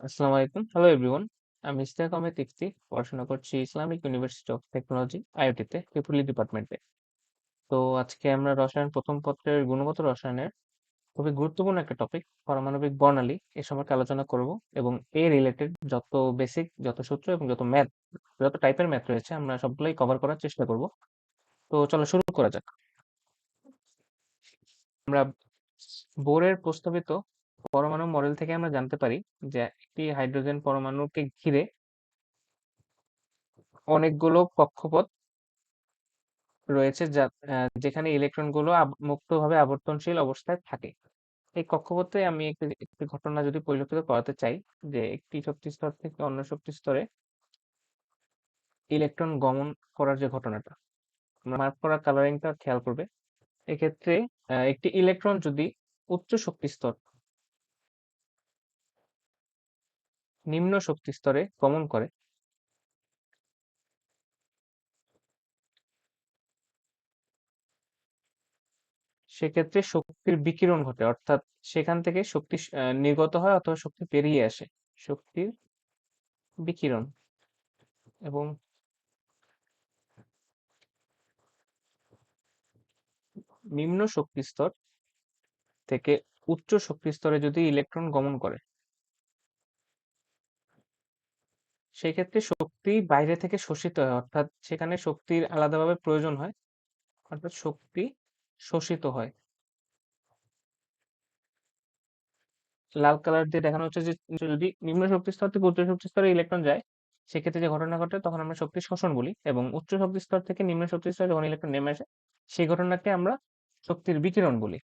আসসালামু আলাইকুম। Hello everyone. আমি ইশতিয়াক আহমেদ ইফতি। পড়াশোনা করছি ইসলামিক ইউনিভার্সিটি অফ টেকনোলজি আইওটিতে পিপুলি ডিপার্টমেন্টে। তো আজকে আমরা রসায়ন প্রথম পত্রের গুণগত রসায়নের খুবই গুরুত্বপূর্ণ একটা টপিক পারমাণবিক বর্ণালী এ সম্পর্কে আলোচনা করব এবং এ রিলেটেড যত বেসিক যত সূত্র এবং যত ম্যাথ যত টাইপের ম্যাথ রয়েছে আমরা সবগুলোই কভার করার চেষ্টা করব। তো চলো শুরু করা যাক। আমরা বোরের প্রস্তাবিত পরমাণু মডেল থেকে আমরা জানতে পারি যে একটি হাইড্রোজেন পরমাণুকে ঘিরে অনেকগুলো কক্ষপথ রয়েছে যেখানে ইলেকট্রনগুলো মুক্তভাবে আবর্তনশীল অবস্থায় থাকে। এই কক্ষপথে আমি একটি একটি ঘটনা যদি পরিলক্ষিত করাতে চাই, যে একটি শক্তি স্তর থেকে অন্য শক্তি স্তরে ইলেকট্রন গমন করার যে ঘটনাটা, আমরা মার্ক করা কালারিংটা খেয়াল করবে। এক্ষেত্রে একটি ইলেকট্রন যদি উচ্চ শক্তি স্তর নিম্ন শক্তি স্তরে গমন করে, সেক্ষেত্রে শক্তির বিকিরণ ঘটে, অর্থাৎ সেখান থেকে শক্তি নির্গত হয় অথবা শক্তি বেরিয়ে আসে, শক্তির বিকিরণ। এবং নিম্ন শক্তি স্তর থেকে উচ্চ শক্তি স্তরে যদি ইলেকট্রন গমন করে, সেক্ষেত্রে শক্তি বাইরে থেকে শোষিত হয়, অর্থাৎ সেখানে শক্তির আলাদাভাবে প্রয়োজন হয়, অর্থাৎ শক্তি শোষিত হয়। লাল কালার দিয়ে দেখানো হচ্ছে যে যদি নিম্ন শক্তি স্তর থেকে উচ্চ শক্তি স্তরে ইলেকট্রন যায়, সেক্ষেত্রে যে ঘটনা ঘটে তখন আমরা শক্তি শোষণ বলি, এবং উচ্চ শক্তি স্তর থেকে নিম্ন শক্তি স্তরে যখন ইলেকট্রন নেমে আসে, সেই ঘটনাকে আমরা শক্তির বিকিরণ বলি।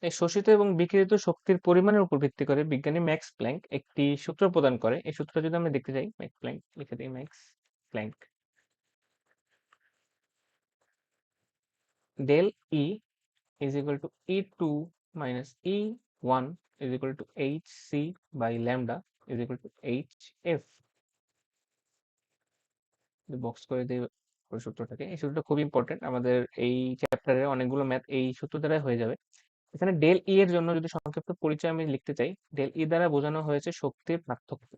এই শোষিত এবং বিকিরিত শক্তির পরিমাণের উপর ভিত্তি করে বিজ্ঞানী ম্যাক্স প্ল্যাঙ্ক একটি সূত্র প্রদান করে। এই সূত্রটা যদি আমরা দেখতে যাই, ম্যাক্স প্ল্যাঙ্ক লিখে দিই, Max Planck del E is equal to E2 minus E1 is equal to hc by lambda is equal to hf। Box করে দিয়ে পুরো সূত্রটাকে, এই সূত্রটা খুব ইম্পর্টেন্ট আমাদের এই চ্যাপ্টারে, অনেকগুলো ম্যাথ এই সূত্র দ্বারা হয়ে যাবে। এখানে ডেল ই এর জন্য যদি সংক্ষিপ্ত পরিচয় আমি লিখতে চাই, ডেল ই দ্বারা বোঝানো হয়েছে শক্তির পার্থক্য।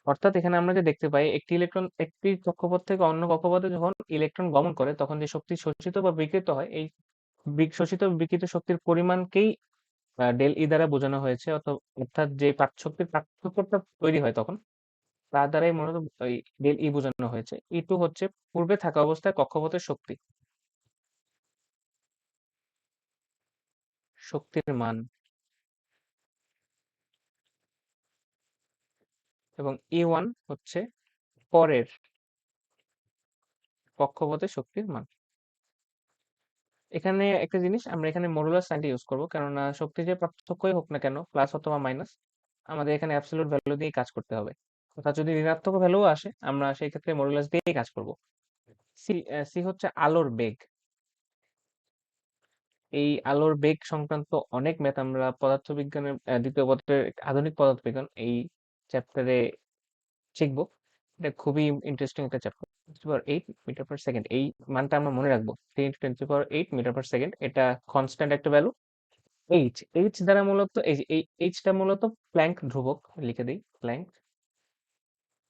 অর্থাৎ এখানে আমরা যে দেখতে পাই একটি ইলেকট্রন একটি কক্ষপথ থেকে অন্য কক্ষপথে যখন ইলেকট্রন গমন করে, তখন যে শক্তি শোষিত বা বিকৃত হয়, এই শোষিত বিকৃত শক্তির পরিমাণকেই ডেল ই দ্বারা বোঝানো হয়েছে। অর্থাৎ যে শক্তির পার্থক্যটা তৈরি হয় তখন, তার দ্বারাই মূলত ওই ডেল ই বোঝানো হয়েছে। ই টু হচ্ছে পূর্বে থাকা অবস্থায় কক্ষপথের শক্তি, শক্তির মান। এবং ই ওয়ান হচ্ছে পরের কক্ষপথের শক্তির মান। এখানে একটা জিনিস, আমরা এখানে মডুলাস সাইনটা ইউজ করবো, কেননা শক্তি যে পার্থক্যই হোক না কেন, প্লাস অথবা মাইনাস, আমাদের এখানে অ্যাবসলিউট ভ্যালু দিয়েই কাজ করতে হবে। অর্থাৎ যদি ঋণাত্মক ভ্যালু আসে, আমরা সেই ক্ষেত্রে মডুলাস দিয়েই কাজ করব। সি সি হচ্ছে আলোর বেগ। এই আলোর বেগ সংক্রান্ত অনেক ম্যাথ আমরা পদার্থবিজ্ঞানের দ্বিতীয় পত্রের আধুনিক পদার্থবিজ্ঞান এই চ্যাপ্টারে শিখবো। এটা খুবই ইন্টারেস্টিং একটা চ্যাপ্টার। 10^8 মিটার পার সেকেন্ড, এই মানটা আমরা মনে রাখবো। 10^8 মিটার পার সেকেন্ড, এটা কনস্ট্যান্ট একটা ভ্যালু। এইচ দ্বারা মূলত এই এইচটা মূলত প্ল্যাঙ্ক ধ্রুবক, লিখে দিই প্ল্যাঙ্ক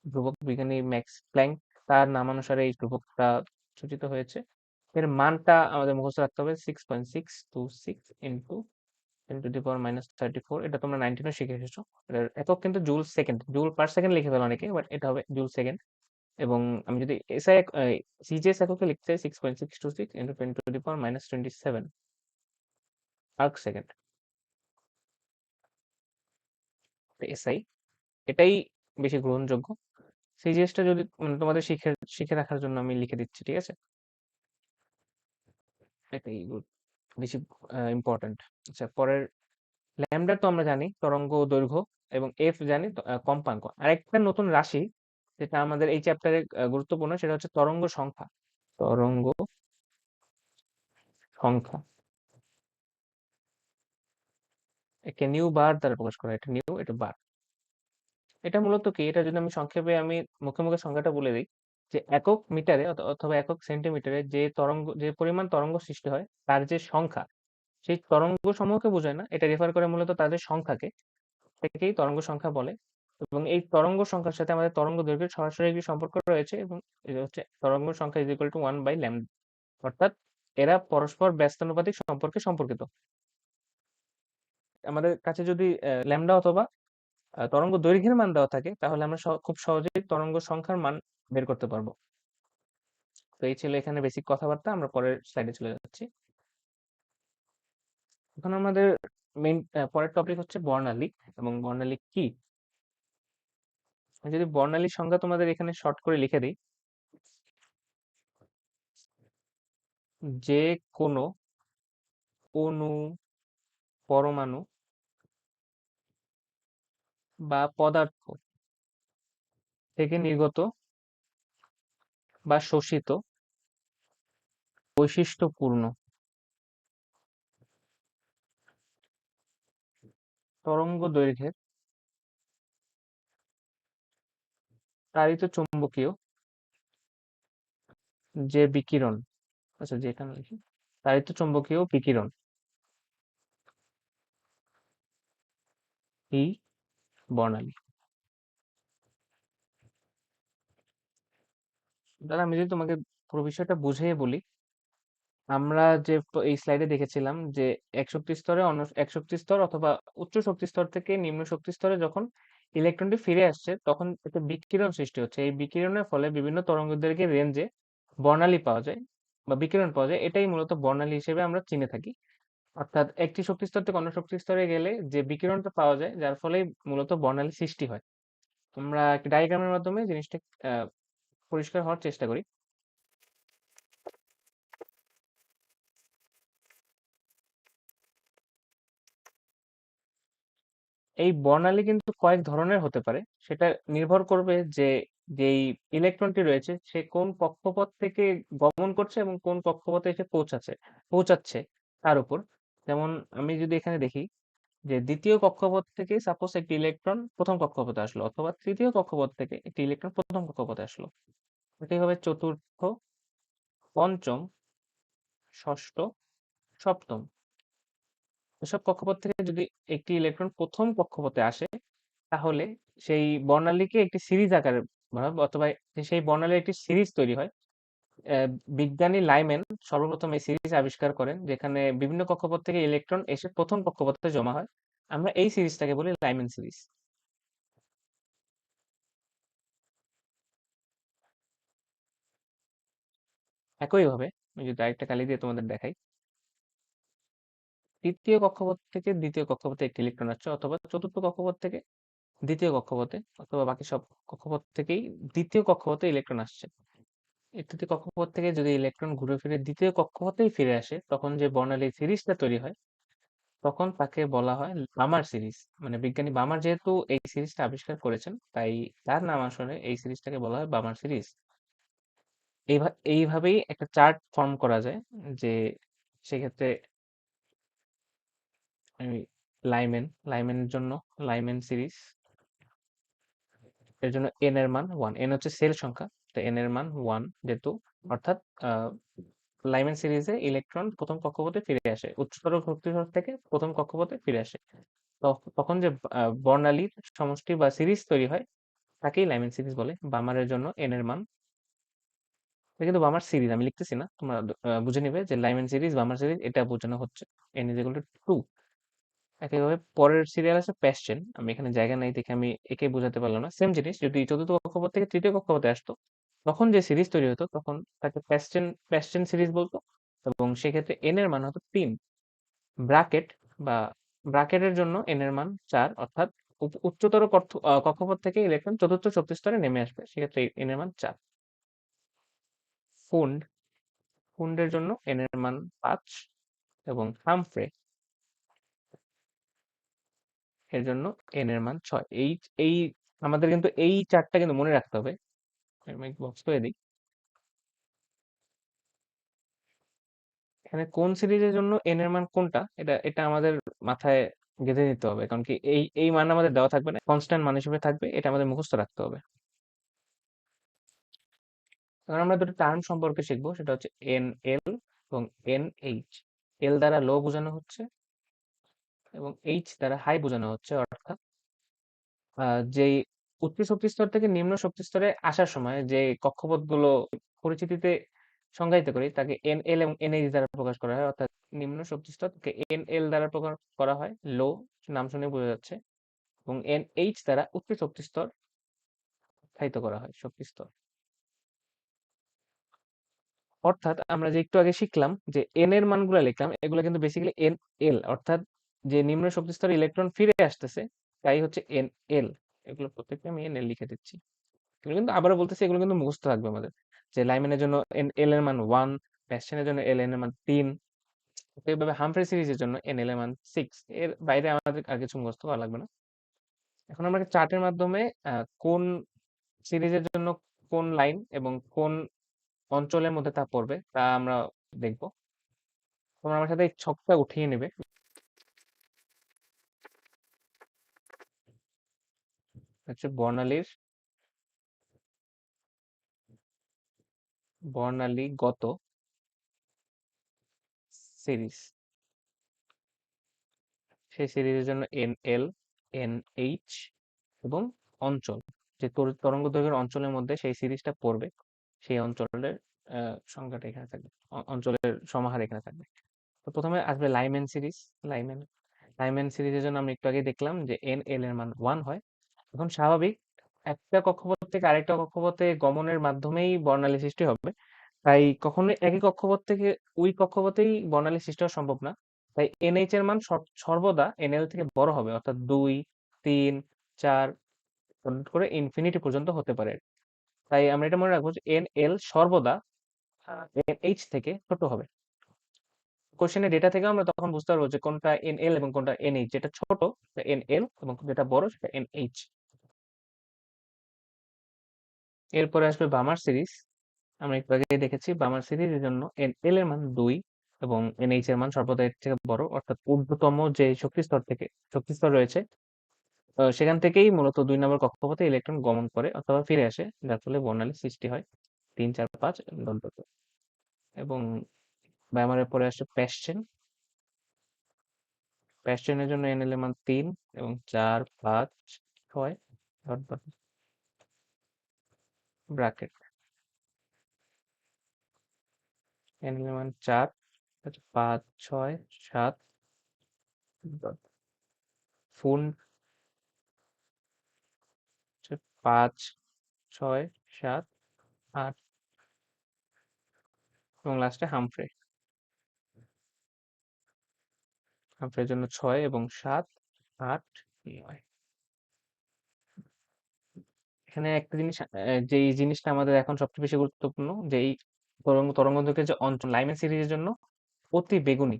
ধ্রুবক। বিজ্ঞানী ম্যাক্স প্ল্যাঙ্ক, তার নামানুসারে এই ধ্রুবকটা সূচিত হয়েছে। এর মানটা আমাদের মুখস্থ রাখতে হবে, 6.626 × 10^-34। এটা তোমরা 19 শিখে এসেছো। এটার একক কিন্তু joule second, joule per second লিখে ফেলো অনেকে, বাট এটা হবে জুল সেকেন্ড। এবং আমি যদি এসআই সিজিএস এককে লিখতে চাই, 6.626 × 10^-27 আর্ক সেকেন্ড। এসআই এটাই বেশি গ্রহণযোগ্য। সিজিএসটা যদি তোমাদের শিখে শিখে রাখার জন্য আমি লিখে দিচ্ছি, ঠিক আছে? এটাই বেশি ইম্পর্টেন্ট। আচ্ছা, পরের ল্যামডা তো আমরা জানি তরঙ্গ দৈর্ঘ্য, এবং এফ জানি কম্পাঙ্ক। আরেকটা নতুন রাশি যেটা আমাদের এই চ্যাপ্টারে গুরুত্বপূর্ণ, সেটা হচ্ছে তরঙ্গ সংখ্যা। তরঙ্গ সংখ্যা একে নিউ বার দ্বারা প্রকাশ করা হয়। এটা নিউ, এটা বার। এটা মূলত কি, এটা যদি আমি সংক্ষেপে আমি মুখে মুখে সংখ্যাটা বলে দিই, যে একক মিটারে অথবা একক সেন্টিমিটারে যে তরঙ্গ, যে পরিমাণ তরঙ্গ সৃষ্টি হয়, তার যে সংখ্যা, সেই তরঙ্গ সমূহকে বোঝায় না, এটা রেফার করে মূলত তাদের সংখ্যাকে, এটাকেই তরঙ্গ সংখ্যা বলে। এবং এই তরঙ্গ সংখ্যার সাথে আমাদের তরঙ্গ দৈর্ঘ্যের সরাসরি একটি সম্পর্ক রয়েছে, এবং এটা হচ্ছে তরঙ্গ সংখ্যা ইজ ইকুয়াল টু 1/λ, অর্থাৎ এরা পরস্পর ব্যস্তানুপাতিক সম্পর্কে সম্পর্কিত। আমাদের কাছে যদি ল্যামডা অথবা তরঙ্গ দৈর্ঘ্যের মান দেওয়া থাকে, তাহলে আমরা খুব সহজেই তরঙ্গ সংখ্যার মান বের করতে পারবো। তো এই ছিল এখানে বেসিক কথাবার্তা, আমরা পরের স্লাইডে চলে যাচ্ছি। এখন আমাদের মেইন পরের টপিক হচ্ছে বর্ণালী, এবং বর্ণালী কি। আমি যদি বর্ণালীর সংজ্ঞা তোমাদের এখানে শর্ট করে লিখে দিই, যে কোনো অণু, পরমাণু বা পদার্থ থেকে নির্গত বা শোষিত বৈশিষ্ট্যপূর্ণ তরঙ্গ দৈর্ঘ্যের তাড়িত চুম্বকীয় যে বিকিরণ, আচ্ছা যেখানে লিখি তাড়িত চুম্বকীয় বিকিরণ, এই বর্ণালী। দাদা আমি যদি তোমাকে পুরো বিষয়টা বুঝিয়ে বলি, আমরা যে এই স্লাইডে দেখেছিলাম যে এক শক্তি স্তরে অন্য এক শক্তি স্তর অথবা উচ্চ শক্তি স্তর থেকে নিম্ন শক্তি স্তরে যখন ইলেকট্রনটি ফিরে আসছে, তখন একটা বিকিরণ সৃষ্টি হচ্ছে। এই বিকিরণের ফলে বিভিন্ন তরঙ্গদৈর্ঘ্যের রেঞ্জে বর্ণালী পাওয়া যায় বা বিকিরণ পাওয়া যায়, এটাই মূলত বর্ণালী হিসেবে আমরা চিনে থাকি। অর্থাৎ একটি শক্তি স্তর থেকে অন্য শক্তি স্তরে গেলে যে বিকিরণটা পাওয়া যায়, যার ফলেই মূলত বর্ণালী সৃষ্টি হয়। আমরা একটি ডায়াগ্রামের মাধ্যমে জিনিসটা আহ, পরিষ্কার হওয়ার চেষ্টা করি। এই বর্ণালী কিন্তু কয়েক ধরনের হতে পারে, সেটা নির্ভর করবে যে যেই ইলেকট্রনটি রয়েছে সে কোন কক্ষপথ থেকে গমন করছে এবং কোন কক্ষপথে এসে পৌঁছাচ্ছে তার উপর। যেমন আমি যদি এখানে দেখি যে দ্বিতীয় কক্ষপথ থেকে সাপোজ একটি ইলেকট্রন প্রথম কক্ষপথে আসলো, অথবা তৃতীয় কক্ষপথ থেকে একটি ইলেকট্রন প্রথম কক্ষপথে আসলো, এটাই হবে চতুর্থ, পঞ্চম, ষষ্ঠ, সপ্তম। এসব কক্ষপথ থেকে যদি একটি ইলেকট্রন প্রথম কক্ষপথে আসে, তাহলে সেই বর্ণালীকে একটি সিরিজ আকারে ভাব, অথবা সেই বর্ণালীর একটি সিরিজ তৈরি হয়। আহ, বিজ্ঞানী লাইম্যান সর্বপ্রথম এই সিরিজ আবিষ্কার করেন, যেখানে বিভিন্ন কক্ষপথ থেকে ইলেকট্রন এসে প্রথম কক্ষপথে জমা হয়। আমরা এই সিরিজটাকে বলি লাইম্যান সিরিজ। একইভাবে আমি যদি আরেকটা কালি দিয়ে তোমাদের দেখাই, তৃতীয় কক্ষপথ থেকে দ্বিতীয় কক্ষপথে একটি ইলেকট্রন আসছে, অথবা চতুর্থ কক্ষপথ থেকে দ্বিতীয় কক্ষপথে, অথবা বাকি সব কক্ষপথ থেকেই দ্বিতীয় কক্ষপথে ইলেকট্রন আসছে। এই তৃতীয় কক্ষপথ থেকে যদি ইলেকট্রন ঘুরে ফিরে দ্বিতীয় কক্ষপথেই ফিরে আসে, তখন যে বর্ণালীর সিরিজটা তৈরি হয়, তখন তাকে বলা হয় বামার সিরিজ। মানে বিজ্ঞানী বামার যেহেতু এই সিরিজটা আবিষ্কার করেছেন, তাই তার নাম আসলে এই সিরিজটাকে বলা হয় বামার সিরিজ। এইভাবেই একটা চার্ট ফর্ম করা যায়, যে সেক্ষেত্রে আমি লাইম্যানের জন্য লাইম্যান সিরিজ, এর জন্য এন এর মান 1, এন হচ্ছে সেল সংখ্যা, তো এন এর মান 1 যেহেতু, অর্থাৎ লাইম্যান সিরিজে ইলেকট্রন প্রথম কক্ষপথে ফিরে আসে, উচ্চতর শক্তিস্তর থেকে প্রথম কক্ষপথে ফিরে আসে। তখন যে বর্ণালীর সমষ্টি বা সিরিজ তৈরি হয়, তাকেই লাইম্যান সিরিজ বলে। বামারের জন্য এন এর মান, এটা কিন্তু বামার সিরিজ আমি লিখতেছি না, তোমরা বুঝে নিবে যে লাইম্যান সিরিজ বামার সিরিজ এটা বোঝানো হচ্ছে। N is equal two 2। একইভাবে পরের সিরিয়াল আছে প্যাসচেন, আমি এখানে জায়গা নাই দেখে আমি একে বোঝাতে পারলাম না। সেম জিনিস, যদি চতুর্থ কক্ষপথ থেকে তৃতীয় কক্ষপথে আসতো, তখন যে সিরিজ তৈরি হতো তখন তাকে প্যাসচেন সিরিজ বলতো, এবং সেক্ষেত্রে এন এর মান হতো 3। ব্রাকেট বা ব্রাকেটের জন্য এন এর মান 4, অর্থাৎ উচ্চতর কক্ষপথ থেকে ইলেকট্রন চতুর্থ শক্তি স্তরে নেমে আসবে, সেক্ষেত্রে এন এর মান 4। ফুন্ড ফুন্ডের জন্য এন এর মান 5, এবং হামফ্রে এর জন্য এন এর মান 6। এই আমাদের কিন্তু এই চারটা কিন্তু মনে রাখতে হবে। আমি বক্স করে দিই, এখানে কোন সিরিজের জন্য এন এর মান কোনটা, এটা এটা আমাদের মাথায় গেঁথে নিতে হবে, কারণ কি এই এই মান আমাদের দেওয়া থাকবে না, কনস্ট্যান্ট মান হিসেবে থাকবে, এটা আমাদের মুখস্থ রাখতে হবে। এখন আমরা দুটো টার্ম সম্পর্কে শিখবো, সেটা হচ্ছে এন এল এবং এন এইচ। এল দ্বারা লো বোঝানো হচ্ছে এবং এইচ দ্বারা হাই বোঝানো হচ্ছে। অর্থাৎ যেই উচ্চ শক্তি স্তর থেকে নিম্ন শক্তি স্তরে আসার সময় যে কক্ষপথগুলো পরিচিতিতে সংজ্ঞায়িত করি তাকে এন এল এবং এনএইচ দ্বারা প্রকাশ করা হয়। অর্থাৎ নিম্ন শক্তি স্তরকে এন এল দ্বারা প্রকাশ করা হয়, লো নাম শুনে বোঝা যাচ্ছে, এবং এন এইচ দ্বারা উচ্চ শক্তি স্তর উৎসাহিত করা হয়, শক্তি স্তর। অর্থাৎ আমরা যে একটু আগে শিখলাম যে এন এর মানগুলো লিখলাম, এগুলো কিন্তু বেসিক্যালি এন এল, অর্থাৎ যে নিম্ন শক্তি স্তরে ইলেকট্রন ফিরে আসতেছে তাই হচ্ছে এন এল। এগুলো প্রত্যেকটা আমি এন এল লিখে দিচ্ছি। এগুলো কিন্তু আবারও বলতেছি, এগুলো কিন্তু মুখস্থ থাকবে আমাদের, যে লাইম্যানের জন্য এন এল এর মান 1, প্যাস্টেনের জন্য এল এন এর মান 3, এইভাবে হামফ্রে সিরিজের জন্য এন এল এর মান 6। এর বাইরে আমাদের আর কিছু মুখস্থ করা লাগবে না। এখন আমরা চার্টের মাধ্যমে কোন সিরিজের জন্য কোন লাইন এবং কোন অঞ্চলের মধ্যে তা পড়বে তা আমরা দেখব। তোমরা আমার সাথে এই ছকটা উঠিয়ে নেবে। হচ্ছে বর্ণালীগত সিরিজ। সেই সিরিজের জন্য এন এল, এন এইচ এবং অঞ্চল, যে তরঙ্গ দৈর্ঘ্যের অঞ্চলের মধ্যে সেই সিরিজটা পড়বে, সেই অঞ্চলের সংখ্যাটা এখানে থাকবে, অঞ্চলের সমাহার এখানে থাকবে। তো প্রথমে আসবে লাইম্যান সিরিজ। লাইম্যান লাইম্যান সিরিজের জন্য আমরা একটু আগে দেখলাম যে এন এল এর মান 1 হয়। এখন স্বাভাবিক, একটা কক্ষপথ থেকে আরেকটা কক্ষপথে গমনের মাধ্যমেই বর্ণালী সৃষ্টি হবে, তাই কখনোই একই কক্ষপথ থেকে ওই কক্ষপথেই বর্ণালী সৃষ্টি হওয়া সম্ভব না। তাই এনএইচ এর মান সর্বদা এনএল থেকে বড় হবে, অর্থাৎ 2, 3, 4 করে ইনফিনিটি পর্যন্ত হতে পারে। তাই আমরা এটা মনে রাখবো যে এন এল সর্বদা এন এইচ থেকে ছোট হবে। কোশ্চেনের ডেটা থেকে আমরা তখন বুঝতে পারবো যে কোনটা এন এল এবং কোনটা এন এইচ, যেটা ছোট এন এল এবং যেটা বড় সেটা এন এইচ। এরপরে আসবে বামার সিরিজ। আমরা একটু আগে দেখেছি বামার সিরিজের জন্য এন এল এর মান 2 এবং এন এইচ এর মান সর্বদা এর থেকে বড়, অর্থাৎ ঊর্ধ্বতম যে শক্তিস্তর রয়েছে সেখান থেকেই মূলত 2 নম্বর কক্ষপথে ইলেকট্রন গমন করে অথবা ফিরে আসে, যার ফলে বর্ণালী সৃষ্টি হয় 3, 4, 5 ডট ডট ডট। এবং বায়োমারের পরে আসে প্যাশ্চেন। প্যাশ্চেনের জন্য এন এল এর মান 3 এবং 4, 5, 6 dot dot bracket. N L এর মান 4, 5, 6, 7 ডট। ফুন 5, 6, 7, 8 এবং লাস্টে হামফ্রে। হামফ্রের জন্য 6 এবং 7, 8, 9। এখানে একটা জিনিস, যেই জিনিসটা আমাদের এখন সবচেয়ে বেশি গুরুত্বপূর্ণ, যে এই তরঙ্গ দৈর্ঘ্যের যে অঞ্চল লাইম্যান সিরিজের জন্য অতি বেগুনি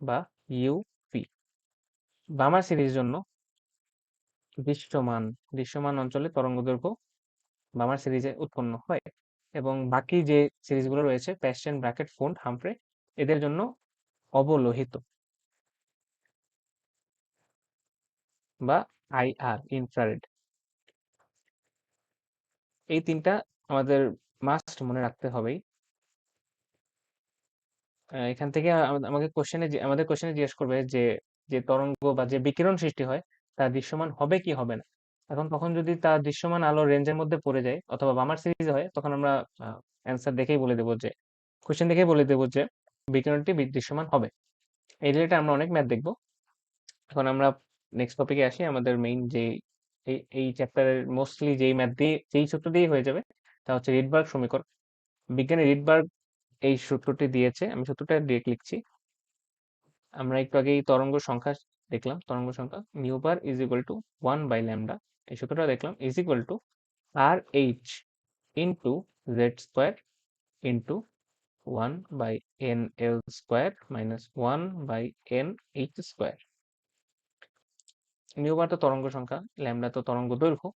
বা ইউপি, বামার সিরিজের জন্য দৃশ্যমান দৃশ্যমান অঞ্চলে তরঙ্গ দৈর্ঘ্য বামার সিরিজে উৎপন্ন হয়। এবং বাকি যে সিরিজগুলো রয়েছে প্যাশ্চেন, ব্র্যাকেট, ফুন্ড, হামফ্রে, এদের জন্য অবলোহিত বা আইআর, ইনফ্রারেড। এই তিনটা আমাদের মাস্ট মনে রাখতে হবেই। এখান থেকে আমাদের কোশ্চেনে জিজ্ঞেস করবে যে যে তরঙ্গ বা যে বিকিরণ সৃষ্টি হয় তা দৃশ্যমান হবে কি হবে না। এখন তখন যদি তা দৃশ্যমান আলোর রেঞ্জের মধ্যে পড়ে যায় অথবা বামার সিরিজে হয়, তখন আমরা অ্যান্সার দেখেই বলে দেবো যে, কোশ্চেন দেখেই বলে দেবো যে বিকিরণটি দৃশ্যমান হবে। এই রিলেটেড আমরা অনেক ম্যাথ দেখবো। এখন আমরা নেক্সট টপিকে আসি। আমাদের মেইন যে এই চ্যাপ্টারের মোস্টলি যেই ম্যাথ দিয়ে যেই সূত্র দিয়ে হয়ে যাবে তা হচ্ছে রিডবার্গ সমীকরণ। বিজ্ঞানী রিডবার্গ এই সূত্রটি দিয়েছে, আমি সূত্রটা ডিরেক্ট লিখছি। আমরা একটু আগেই তরঙ্গ সংখ্যা দেখলাম, তরঙ্গ সংখ্যা mu bar is equal to 1/λ। এই সূত্রটা দেখলাম is equal to R H into Z square into 1/nl square minus 1/n/h square. Mu bar তো তরঙ্গ সংখ্যা, ল্যামডা তো তরঙ্গ দৈর্ঘ্য,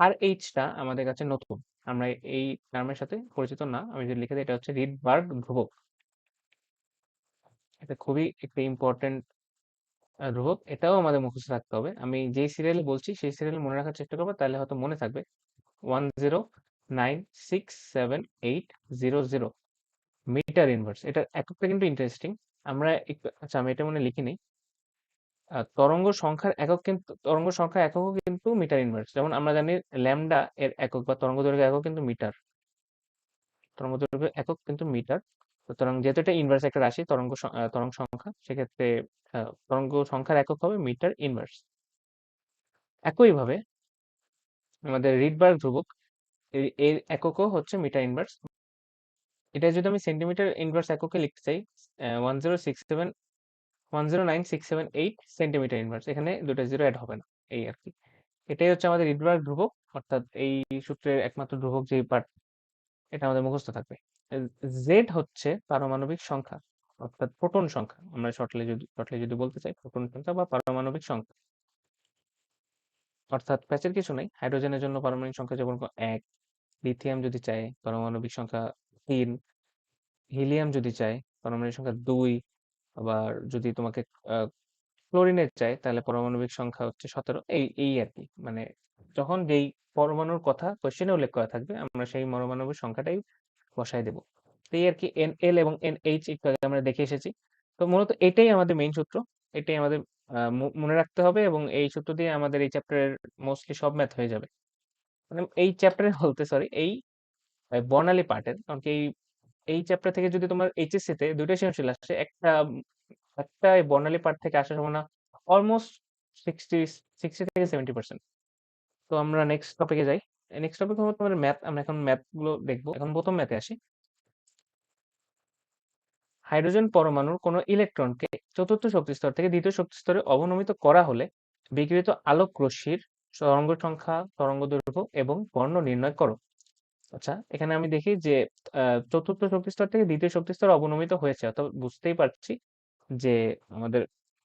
আর এইচটা আমাদের কাছে নতুন, আমরা এই টার্মের সাথে পরিচিত না। আমি যদি লিখে দিই, এটা হচ্ছে রিডবার্গ ধ্রুবক। এটা খুবই একটা ইম্পর্টেন্ট ধ্রুবক, এটাও আমাদের মুখস্থ রাখতে হবে। আমি যেই সিরিয়ালে বলছি সেই সিরিয়ালে মনে রাখার চেষ্টা করবো, তাহলে হয়তো মনে থাকবে। 10 0.96780 মিটার ইনভার্স। এটার এককটা কিন্তু ইন্টারেস্টিং। আমরা একটু, আচ্ছা আমি এটা মনে লিখিনি। তরঙ্গ সংখ্যার এককও কিন্তু মিটার ইনভার্স। যেমন আমরা জানি ল্যামডা এর একক বা তরঙ্গ দৈর্ঘ্যের একক কিন্তু মিটার। তরঙ্গ দৈর্ঘ্যের একক কিন্তু মিটার। সুতরাং যেহেতু এটা ইনভার্স একটা রাশি, তরঙ্গ সংখ্যা, সেক্ষেত্রে তরঙ্গ সংখ্যার একক হবে মিটার ইনভার্স। একইভাবে আমাদের রিডবার্গ ধ্রুবক, এর এককও হচ্ছে মিটার ইনভার্স। এটা যদি আমি সেন্টিমিটার ইনভার্স এককে লিখতে চাই, 109678 সেন্টিমিটার ইনভার্স, এখানে দুটো জিরো অ্যাড হবে না, এই আর কি। এটাই হচ্ছে আমাদের রিডবার্গ ধ্রুবক, অর্থাৎ এই সূত্রের একমাত্র ধ্রুবক যে পার্ট, এটা আমাদের মুখস্থ থাকবে। জেড হচ্ছে পারমাণবিক সংখ্যা, অর্থাৎ প্রোটন সংখ্যা। আমরা শর্টলি যদি বলতে চাই, প্রোটন সংখ্যা বা পারমাণবিক সংখ্যা, অর্থাৎ প্যাচের কিছু নেই। হাইড্রোজেনের জন্য পারমাণবিক সংখ্যা যেমন 1, লিথিয়াম যদি চাই পারমাণবিক সংখ্যা 3, হিলিয়াম যদি চাই পারমাণবিক সংখ্যা 2, আবার যদি তোমাকে ক্লোরিনের চাই তাহলে পারমাণবিক সংখ্যা হচ্ছে 17। এই এই আর কি, মানে যখন যেই পরমাণুর কথা কোশ্চেনে উল্লেখ করা থাকবে আমরা সেই পরমাণবিক সংখ্যাটাই বসাই দেব। তো এই আর কি, NL এবং NH একটু আগে আমরা দেখে এসেছি। তো মূলত এটাই আমাদের মেইন সূত্র, এটাই আমাদের মনে রাখতে হবে, এবং এই সূত্র দিয়ে আমাদের এই চ্যাপ্টারের মোস্টলি সব ম্যাথ হয়ে যাবে। মানে এই চ্যাপ্টারে বলতে, সরি, এই বর্ণালী পার্টের, কারণ কি এই চ্যাপ্টার থেকে যদি তোমার এইচএসসি তে দুইটা সৃজনশীল আসে, একটা এই বর্ণালী পার্ট থেকে আসার সম্ভাবনা অলমোস্ট 60 থেকে 70%। তো আমরা নেক্সট টপিকে যাই। নেক্সট টপিক হলো তোমার ম্যাথ। আমরা এখন ম্যাথ গুলো দেখবো। এখন প্রথম ম্যাথে আসি। হাইড্রোজেন পরমাণুর কোনো ইলেকট্রনকে চতুর্থ শক্তি স্তর থেকে দ্বিতীয় শক্তি স্তরে অবনমিত করা হলে বিকিরিত আলোক রশ্মির তরঙ্গ সংখ্যা, তরঙ্গ দৈর্ঘ্য এবং বর্ণ নির্ণয় করো। আচ্ছা, এখানে আমি দেখি যে চতুর্থ শক্তি স্তর থেকে দ্বিতীয় শক্তি স্তরে অবনমিত হয়েছে, অর্থাৎ বুঝতেই পারছি যে আমাদের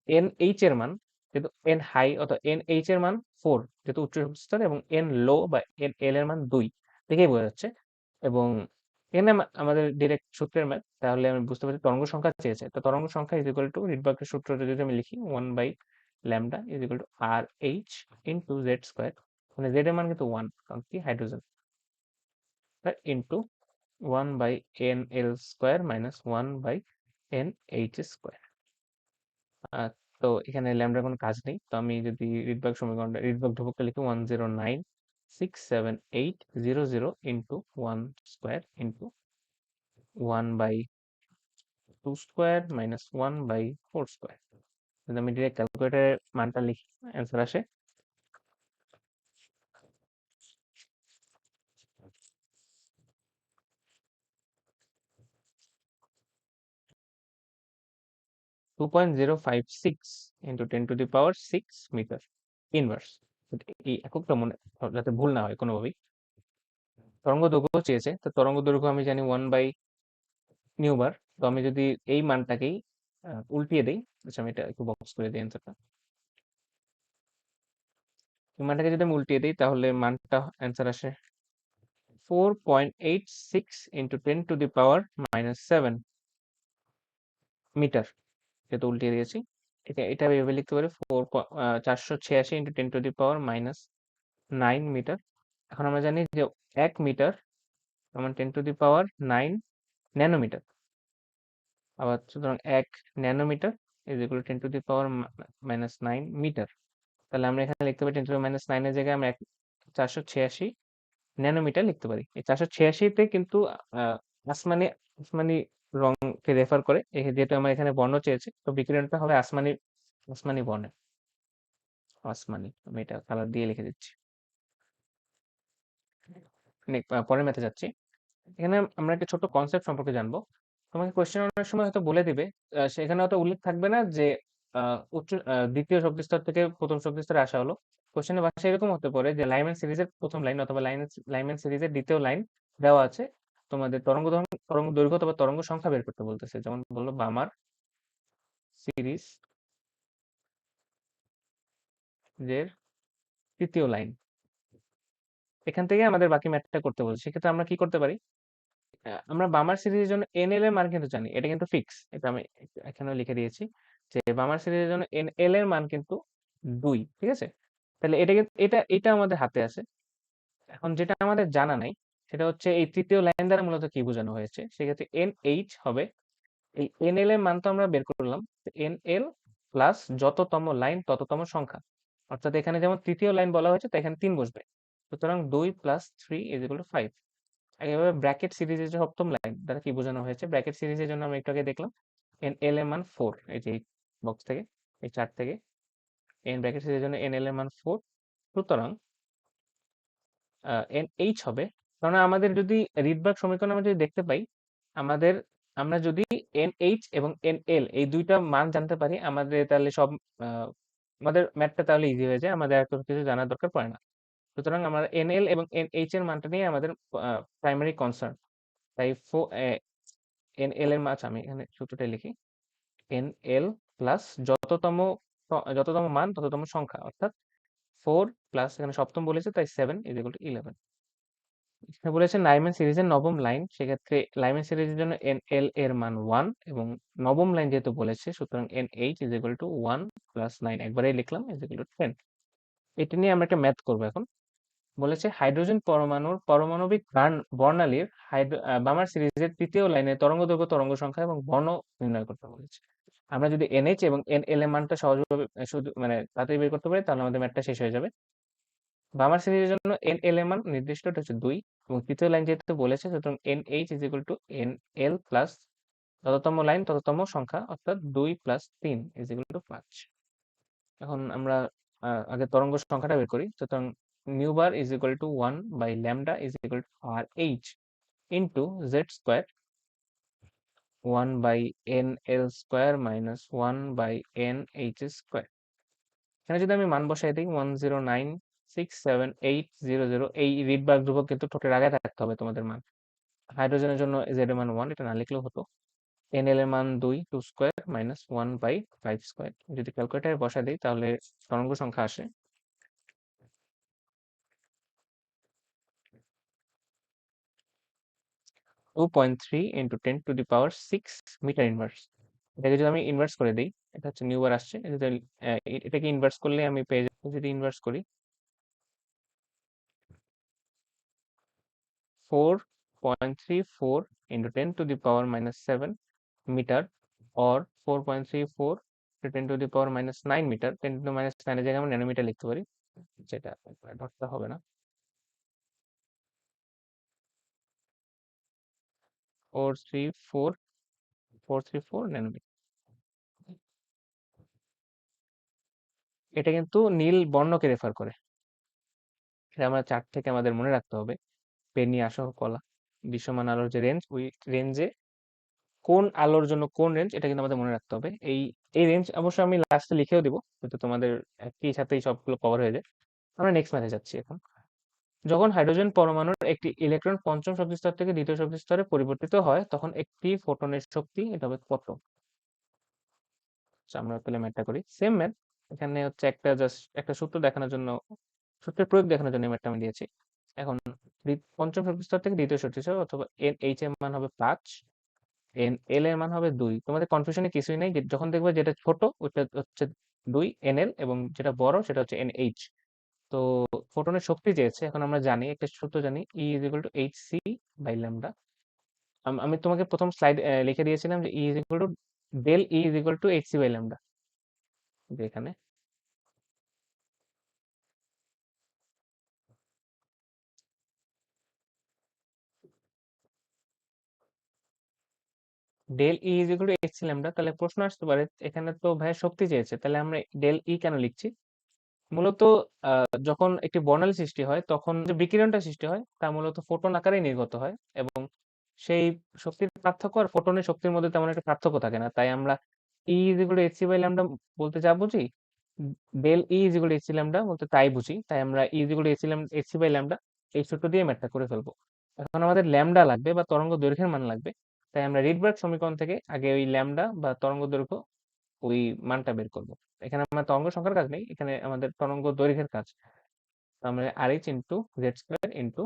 এন এইচ এর মান, যেহেতু এন হাই অথবা এন এইচ এর মান 4 যেহেতু উচ্চ শক্তি স্তর, এবং এন লো বা এন এল এর মান 2 দেখেই বোঝা যাচ্ছে। এবং এখানে আমাদের ডিরেক্ট সূত্রের ম্যাথ, তাহলে আমি বুঝতে পারছি তরঙ্গ সংখ্যা চেয়েছে। তো তরঙ্গ সংখ্যা ইজ ইকুয়াল টু রিডবার্গের সূত্রটা যদি আমি লিখি, 1/λ is equal to R H into Z square, মানে জেড এর মান কিন্তু 1, কারণ কি hydrogen, into 1/nl square minus 1/nh square. তো এখানে ল্যামডার কোনো কাজ নেই। তো আমি যদি রিডবার্গ ধ্রুবকটা লিখি, 1096780 into 1 square into 1/2 square minus 1/4 square. যদি আমি ডিরেক্ট ক্যালকুলেটারের মানটা লিখি, অ্যান্সার আসে 2.056 ইন্টু 10⁶ মিটার ইনভার্স। এই এককটা মনে, যাতে ভুল না হয় কোনোভাবেই। তরঙ্গ দৈর্ঘ্য চেয়েছে, তো তরঙ্গ দৈর্ঘ্য আমি জানি 1/নিউবার। তো আমি যদি এই মানটাকেই উল্টিয়ে দেই, আচ্ছা আমি এটা একটু বক্স করে দিই অ্যান্সারটা। এই মানটাকে যদি আমি উল্টিয়ে দিই তাহলে মানটা অ্যান্সার আসে 4.86 ইন্টু 10⁻⁻7 মিটার, যেহেতু উল্টিয়ে দিয়েছি। এটা ভেবে লিখতে পারি 486 ইন্টু 10⁻⁻9 মিটার। এখন আমরা জানি যে 1 মিটার আমার 10⁻⁹ ন্যানোমিটার। আবার সুতরাং 1 nanometre is equal to 10⁻⁻9 metre. তাহলে আমরা এখানে লিখতে পারি 10⁻⁹ এর জায়গায় আমরা 486 ন্যানোমিটার লিখতে পারি। এই 486-তে কিন্তু আসমানি আসমানি রংকে রেফার করে, যেহেতু আমার এখানে বর্ণ চেয়েছে, তো বিকিরণটা হবে আসমানি আসমানি বর্ণের। আসমানি, আমি এটা কালার দিয়ে লিখে দিচ্ছি। পরের ম্যাথে যাচ্ছি। এখানে আমরা একটা ছোট কনসেপ্ট সম্পর্কে জানবো। তোমাকে কোয়েশ্চেন অনেক সময় হয়তো বলে দিবে, সেখানে হয়তো উল্লেখ থাকবে না যে দ্বিতীয় শক্তি স্তর থেকে প্রথম শক্তি স্তরে আসা হলো। কোয়েশ্চেনের ভাষা এরকম হতে পারে যে লাইম্যান সিরিজের প্রথম লাইন অথবা লাইম্যান সিরিজের দ্বিতীয় লাইন দেওয়া আছে, তোমাদের তরঙ্গ দৈর্ঘ্য অথবা তরঙ্গ সংখ্যা বের করতে বলতেছে। যেমন বললো বামার সিরিজ এর তৃতীয় লাইন, এখান থেকে আমাদের বাকি ম্যাথটা করতে বলছে। সেক্ষেত্রে আমরা কি করতে পারি, আমরা বামার সিরিজের জন্য NL এর মান কিন্তু জানি, এটা কিন্তু ফিক্স। এটা আমি এখানেও লিখে দিয়েছি যে বামার সিরিজের জন্য NL এর মান কিন্তু 2, ঠিক আছে। তাহলে এটা আমাদের হাতে আছে। এখন যেটা আমাদের জানা নাই সেটা হচ্ছে এই তৃতীয় লাইন দ্বারা মূলত কি বোঝানো হয়েছে। সেক্ষেত্রে NH হবে, এই NL এর মান তো আমরা বের করলাম, NL প্লাস যততম লাইন তততম সংখ্যা। অর্থাৎ এখানে যেমন তৃতীয় লাইন বলা হয়েছে, তাই এখানে 3 বসবে। সুতরাং 2 প্লাস 3 ইজ ইকুয়াল টু 5। এভাবে ব্র্যাকেট সিরিজের যে সপ্তম লাইন দ্বারা কি বোঝানো হয়েছে, ব্র্যাকেট সিরিজের জন্য আমরা একটু আগে দেখলাম NL এর মান 4, এই যে বক্স থেকে, এই চার্ট থেকে এন ব্র্যাকেট সিরিজের জন্য NL এর মান 4। সুতরাং NH হবে, কারণ আমাদের যদি রিডবার্গ সমীকরণ আমরা যদি দেখতে পাই, আমাদের আমরা যদি NH এবং NL এই দুইটা মান জানতে পারি, আমাদের তাহলে সব আহ, আমাদের ম্যাথটা তাহলে ইজি হয়ে যায়, আমাদের আর কোনো কিছু জানার দরকার পড়ে না। সুতরাং আমরা NL এবং NH এর মানটা নিয়ে আমাদের প্রাইমারি কনসার্ন। তাই NL এর মান, আমি এখানে সূত্রটা লিখি, NL প্লাস যততম মান তততম সংখ্যা, অর্থাৎ 4 প্লাস এখানে সপ্তম বলেছে তাই 7 ইজ ইকুয়াল টু 11। এখানে বলেছে লাইম্যান সিরিজের নবম লাইন, সেক্ষেত্রে লাইম্যান সিরিজের জন্য NL এর মান 1 এবং নবম লাইন যেহেতু বলেছে, সুতরাং NH is equal to 1 plus 9 একবারেই লিখলাম ইজ ইকুয়াল টু 10। এটা নিয়ে আমরা একটা ম্যাথ করবো এখন। বলেছে হাইড্রোজেন পরমাণুর পারমাণবিক বর্ণালীর বামার সিরিজের তৃতীয় লাইনে তরঙ্গদৈর্ঘ্য, তরঙ্গ সংখ্যা এবং বর্ণ নির্ণয় করতে বলেছে। আমরা যদি NH এবং NL এর মানটা সহজভাবে শুধু মানে তাড়াতাড়ি বের করতে পারি, তাহলে আমাদের ম্যাথটা শেষ হয়ে যাবে। বামার সিরিজের জন্য NL এর মান নির্দিষ্ট, এটা হচ্ছে 2 এবং তৃতীয় লাইন যেহেতু বলেছে, সুতরাং NH is equal to NL plus যততম লাইন তততম সংখ্যা, অর্থাৎ 2 প্লাস 3 ইজ ইকুয়াল টু 5। এখন আমরা আগে তরঙ্গ সংখ্যাটা বের করি। সুতরাং nu bar is equal to 1 by lambda is equal to RH into Z square 1 by NL square minus 1 by NH square. এখানে যদি আমি মান বসাই দিই 1096780, এই রিডবার্গ ধ্রুবক কিন্তু ঠোঁটের আগে থাকতে হবে তোমাদের মান। হাইড্রোজেনের জন্য জেড এর মান 1, এটা না লিখলেও হতো। NL এর মান 2 স্কোয়ার মাইনাস 1 বাই 5 স্কোয়ার। যদি ক্যালকুলেটারে বসাই দিই তাহলে তরঙ্গ সংখ্যা আসে 2.3 ইন্টু 10⁶ মিটার ইনভার্স। এটাকে যদি আমি ইনভার্স করে দিই, এটা হচ্ছে নিউ বার আসছে, এটা যদি এটাকে ইনভার্স করলে আমি পেয়ে যাবো, যদি ইনভার্স করি 4.34 into 10⁻⁻7 metre, or 4.34 to 10⁻⁹ metre. 10⁻⁹ এর জায়গায় আমরা ন্যানোমিটার লিখতে পারি, যেটা ধরতে হবে না। 434 ন্যানোমিটার। এটা কিন্তু নীল বর্ণকে রেফার করে, এটা আমরা চার্ট থেকে আমাদের মনে রাখতে হবে। পেন নিয়ে আসো, কলা। দৃশ্যমান আলোর যে রেঞ্জ, ওই রেঞ্জে কোন আলোর জন্য কোন রেঞ্জ, এটা কিন্তু আমাদের মনে রাখতে হবে। এই এই রেঞ্জ অবশ্য আমি লাস্টে লিখেও দিব, কিন্তু তোমাদের একই সাথেই সবগুলো কভার হয়ে যায়। আমরা নেক্সট ম্যাথে যাচ্ছি এখন। যখন হাইড্রোজেন পরমাণুর একটি ইলেকট্রন পঞ্চম শক্তিস্তর থেকে দ্বিতীয় শক্তিস্তরে পরিবর্তিত হয়, তখন একটি ফোটনের শক্তি এটা হবে কত। আচ্ছা, আমরা তাহলে ম্যাথটা করি, সেম ম্যাথ। এখানে হচ্ছে একটা জাস্ট একটা সূত্র দেখানোর জন্য, সূত্রের প্রয়োগ দেখানোর জন্য ম্যাথটা আমি দিয়েছি। এখন পঞ্চম শক্তিস্তর থেকে দ্বিতীয় শক্তিস্তর, অথবা NH এর মান হবে 5, NL এর মান হবে 2। তোমাদের কনফিউশনে কিছুই নেই, যখন দেখবে যেটা ছোট ওটা হচ্ছে 2 NL, এবং যেটা বড় সেটা হচ্ছে NH। তো ফোটনের শক্তি চেয়েছে, এখন আমরা জানি একটা সূত্র জানি, E is equal to HC by lambda. আমি তোমাকে প্রথম স্লাইড লিখে দিয়েছিলাম যে E is equal to del E is equal to HC by lambda, এখানে del E is equal to HC lambda. তাহলে প্রশ্ন আসতে পারে, এখানে তো ভাই শক্তি চেয়েছে, তাহলে আমরা ডেল ই কেন লিখছি। মূলত যখন একটি বর্ণালী সৃষ্টি হয়, তখন যে বিকিরণটা সৃষ্টি হয় তা মূলত ফোটন আকারে নির্গত হয়, এবং সেই শক্তির পার্থক্য আর ফোটনের শক্তির মধ্যে তেমন একটা পার্থক্য থাকে না। তাই আমরা E is equal to HC by lambda বলতে যা বুঝি, del E is equal to HC lambda বলতে তাই বুঝি। তাই আমরা E is equal to HC by lambda এই সূত্র দিয়ে ম্যাথটা করে ফেলবো। এখন আমাদের ল্যামডা লাগবে বা তরঙ্গ দৈর্ঘ্যের মান লাগবে। তাই আমরা রিডবার্গ সমীকরণ থেকে আগে ওই ল্যামডা বা তরঙ্গ দৈর্ঘ্য, ওই মানটা বের করব। এখানে আমার তরঙ্গ সংখ্যার কাজ নেই, এখানে আমাদের তরঙ্গ দৈর্ঘ্যের কাজ। তো আমরা RH into Z square into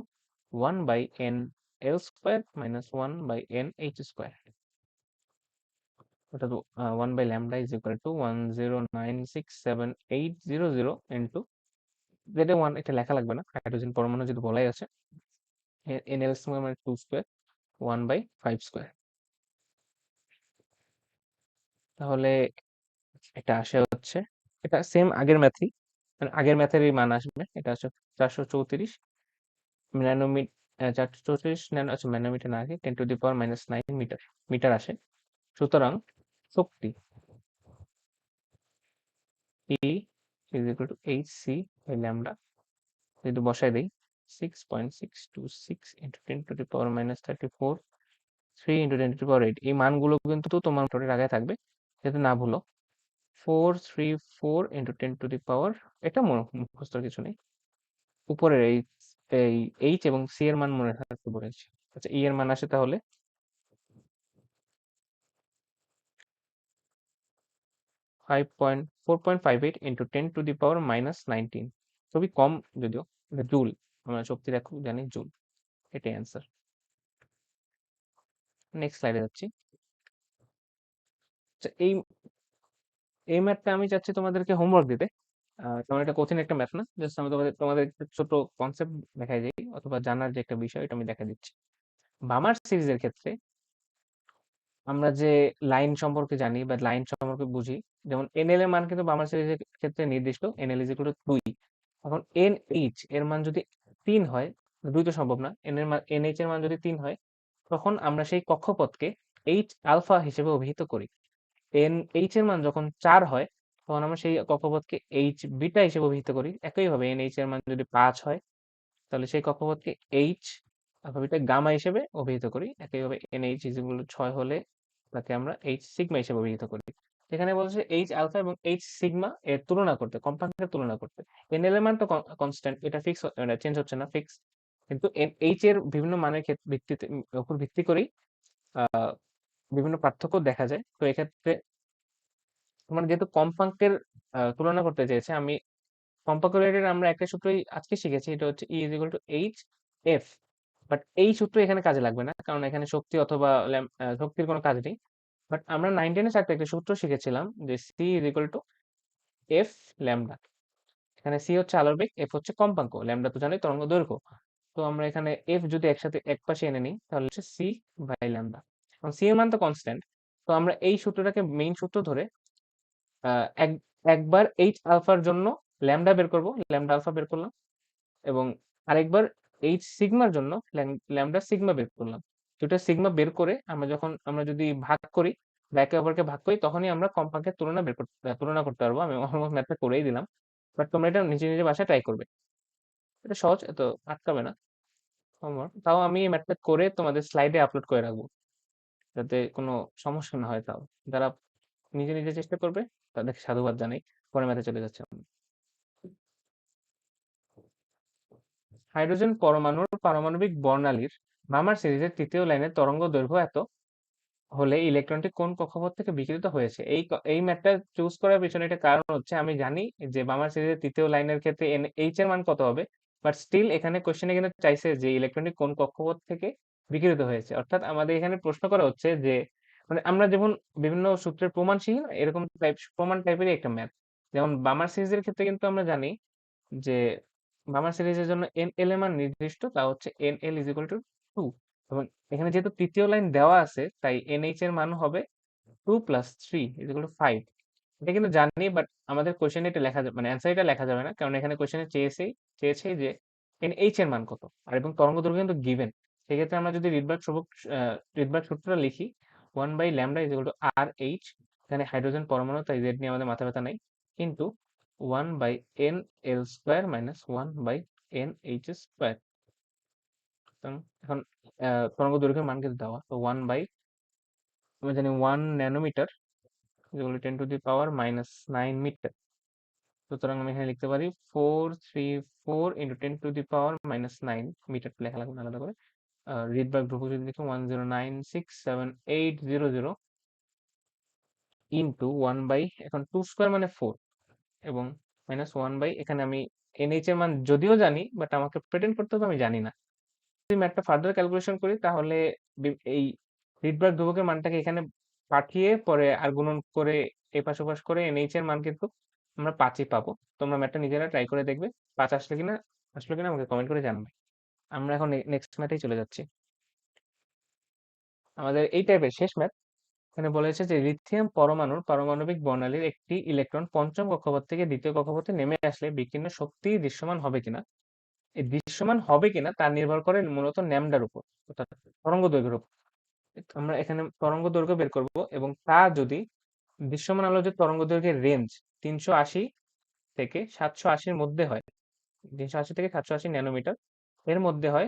1/NL² minus 1/NH²। ওটা তো 1 by lambda is equal to 1096780 into Z 1, এটা লেখা লাগবে না, হাইড্রোজেন পরমাণু যদি বলাই আছে। NL স্কোয়ার মানে 2 স্কোয়ার 1/5 স্কোয়ার। তাহলে এটা আসে হচ্ছে, এটা সেম আগের ম্যাথই, মানে আগের ম্যাথেরই মান আসবে। এটা হচ্ছে 434 ন্যানোমিটার, 434 ন্যানো, আচ্ছা ন্যানোমিটার না, আগে 10⁻⁹ মিটার মিটার আসে। সুতরাং শক্তি E is equal to hc by lambda, যদি বসাই দিই 6.626 into 10⁻⁻34 3 into 10⁻8, এই মানগুলো কিন্তু তোমার নোটের আগে থাকবে, যাতে না ভুলো। 434 into 10⁻, এটা মুখস্থর কিছু নেই। উপরের এই এইচ এবং সি এর মান মনে রাখতে বলেছি। আচ্ছা, ই এর মান আসে তাহলে 4.58 into 10⁻⁻19, খুবই কম যদিও, জুল, আমরা শক্তির একক জানি জুল। এটাই অ্যান্সার। নেক্সট স্লাইডে যাচ্ছি। আচ্ছা, এই এই ম্যাথটা আমি চাচ্ছি তোমাদেরকে হোমওয়ার্ক দিতে। কারণ এটা কঠিন একটা ম্যাথ না, জাস্ট আমি তোমাদের একটা ছোট কনসেপ্ট দেখাই দিই, অথবা জানার যে একটা বিষয়, এটা আমি দেখা দিচ্ছি। বামার সিরিজের ক্ষেত্রে আমরা যে লাইন সম্পর্কে জানি বা লাইন সম্পর্কে বুঝি, যেমন এনএল এর মান কিন্তু বামার সিরিজের ক্ষেত্রে নির্দিষ্ট, এনএল ইজ ইকুয়াল টু 2। এখন এন এইচ এর মান যদি 3 হয়, 2 তো সম্ভব না, এন এর মান, এন এইচ এর মান যদি 3 হয়, তখন আমরা সেই কক্ষপথকে এইচ আলফা হিসেবে অভিহিত করি। এন এইচ এর মান যখন 4 হয়, তখন আমরা সেই কক্ষপথকে এইচ বিটা হিসেবে অভিহিত করি। একইভাবে এন এইচ এর মান যদি 5 হয়, তাহলে সেই কক্ষপথকে এইচ আলফা বিটা গামা হিসেবে অভিহিত করি। একইভাবে N H is equal two 6 হলে তাকে আমরা এইচ সিগমা হিসেবে অভিহিত করি। এখানে বলছে এইচ আলফা এবং এইচ সিগমা এর তুলনা করতে, কম্পাঙ্কের তুলনা করতে। এন এর মান তো কনস্ট্যান্ট, এটা ফিক্স, চেঞ্জ হচ্ছে না, ফিক্স। কিন্তু এইচ এর বিভিন্ন মানের ভিত্তিতে, উপর ভিত্তি করেই আহ বিভিন্ন পার্থক্য দেখা যায়। তো এক্ষেত্রে তোমার যেহেতু কম্পাঙ্কের তুলনা করতে চেয়েছে, আমি কম্পাঙ্ক রিলেটেড আমরা একটা সূত্রই আজকে শিখেছি, এটা হচ্ছে E is equal to H F. But এই সূত্র এখানে কাজে লাগবে না, কারণ এখানে শক্তি অথবা শক্তির কোনো কাজ নেই। বাট আমরা 9-10 এর সাথে একটা সূত্র শিখেছিলাম যে C is equal to F lambda. এখানে সি হচ্ছে আলোর বেগ, এফ হচ্ছে কম্পাঙ্ক, ল্যামডা তো জানি তরঙ্গ দৈর্ঘ্য। তো আমরা এখানে এফ যদি একসাথে এক পাশে এনে নিই, তাহলে হচ্ছে সি বাই ল্যামডা। এবং সি এর মান তো কনস্ট্যান্ট, তো আমরা এই সূত্রটাকে মেইন সূত্র ধরে একবার এইচ আলফার জন্য ল্যামডা বের করব, ল্যামডা আলফা বের করলাম, এবং আরেকবার এইচ সিগমার জন্য ল্যামডা সিগমা বের করলাম। দুটো সিগমা বের করে আমরা যদি ভাগ করি বা একে অপরকে ভাগ করি, তখনই আমরা কম্পাঙ্কের তুলনা করতে পারবো। আমি অলমোস্ট ম্যাথটা করেই দিলাম, বাট তোমরা এটা নিজে নিজে বাসায় ট্রাই করবে। এটা সহজ, এত আটকাবে না হোমওয়ার্ক। তাও আমি এই ম্যাথটা করে তোমাদের স্লাইডে আপলোড করে রাখবো, যাতে কোনো সমস্যা না হয়। তাও যারা নিজে নিজে চেষ্টা করবে তাদেরকে সাধুবাদ জানাই। পরে ম্যাথে চলে যাচ্ছে। হাইড্রোজেন পরমাণুর পারমাণবিক বর্ণালীর বার্মার সিরিজের তৃতীয় লাইনের তরঙ্গ দৈর্ঘ্য এত হলে ইলেকট্রনটি কোন কক্ষপথ থেকে বিকিরিত হয়েছে। এই ম্যাথটা চুজ করার পিছনে একটা কারণ হচ্ছে, আমি জানি যে বার্মার সিরিজের তৃতীয় লাইনের ক্ষেত্রে এইচ এর মান কত হবে, বাট স্টিল এখানে কোশ্চেনে কিন্তু চাইছে যে ইলেকট্রনটি কোন কক্ষপথ থেকে বিকিরিত হয়েছে। অর্থাৎ আমাদের এখানে প্রশ্ন করা হচ্ছে যে, মানে আমরা যেমন বিভিন্ন সূত্রের প্রমাণ শিখি না, এরকম প্রমাণ টাইপেরই একটা ম্যাথ। যেমন বার্মার সিরিজের ক্ষেত্রে কিন্তু আমরা জানি যে বার্মা সিরিজের জন্য এন এল এর মান নির্দিষ্ট, তা হচ্ছে N L is equal two 2। এবং এখানে যেহেতু তৃতীয় লাইন দেওয়া আছে, তাই এন এইচ এর মান হবে 2 প্লাস 3 ইজ ইকুয়াল টু 5। এটা কিন্তু জানি, বাট আমাদের কোশ্চেনে এটা লেখা যাবে, মানে অ্যান্সার এটা লেখা যাবে না, কারণ এখানে কোশ্চেনে চেয়েছে যে এন এইচ এর মান কত, আর এবং তরঙ্গ দৈর্ঘ্য কিন্তু গিভেন। সেক্ষেত্রে আমরা যদি রিডবার্গ সূত্রটা লিখি, 1/λ is equal to R H. এখানে হাইড্রোজেন পরমাণু, তাই জেড নিয়ে আমাদের মাথা ব্যথা নাই, কিন্তু 1/nl square minus 1/nh square. এখন তরঙ্গ দৈর্ঘ্যের মান কিন্তু দেওয়া, তো আমরা জানি 1 ন্যানোমিটার যেগুলো 10⁻⁻9 মিটার। সুতরাং আমি এখানে লিখতে পারি 434 ইন্টু 10⁻⁻9 মিটার, লেখা লাগবে না আলাদা করে। রিডবার্গ ধ্রুবক যদি লিখি 1096780 ইন্টু 1 বাই, এখন 2 স্কোয়ার মানে 4, এবং মাইনাস 1 বাই, এখানে আমি এনএইচ এর মান যদিও জানি, বাট আমাকে প্রেটেন্ড করতে হবে আমি জানি না। যদি ম্যাথটা ফার্দার ক্যালকুলেশন করি, তাহলে এই রিডবার্গ ধ্রুবকের মানটাকে এখানে পাঠিয়ে পরে আর গুণন করে এপাশ ওপাশ করে এনএইচ এর মান কিন্তু আমরা 5ই পাবো। তোমরা ম্যাথটা নিজেরা ট্রাই করে দেখবে, 5 আসলে কিনা আমাকে কমেন্ট করে জানাবে। আমরা এখন নেক্সট ম্যাথেই চলে যাচ্ছি। আমাদের এই টাইপের শেষ ম্যাথ। এখানে বলেছে যে লিথিয়াম পরমাণুর পারমাণবিক বর্ণালীর একটি ইলেকট্রন পঞ্চম কক্ষপথ থেকে দ্বিতীয় কক্ষপথে নেমে আসলে বিকীর্ণ শক্তি দৃশ্যমান হবে কিনা। এই দৃশ্যমান হবে কিনা তা নির্ভর করে মূলত ন্যামডার উপর, অর্থাৎ তরঙ্গ দৈর্ঘ্যের উপর। আমরা এখানে তরঙ্গ দৈর্ঘ্য বের করব, এবং তা যদি দৃশ্যমান আলোর যে তরঙ্গ দৈর্ঘ্যের রেঞ্জ 380 থেকে 780-র মধ্যে হয়, 380 থেকে 780 ন্যানোমিটার এর মধ্যে হয়,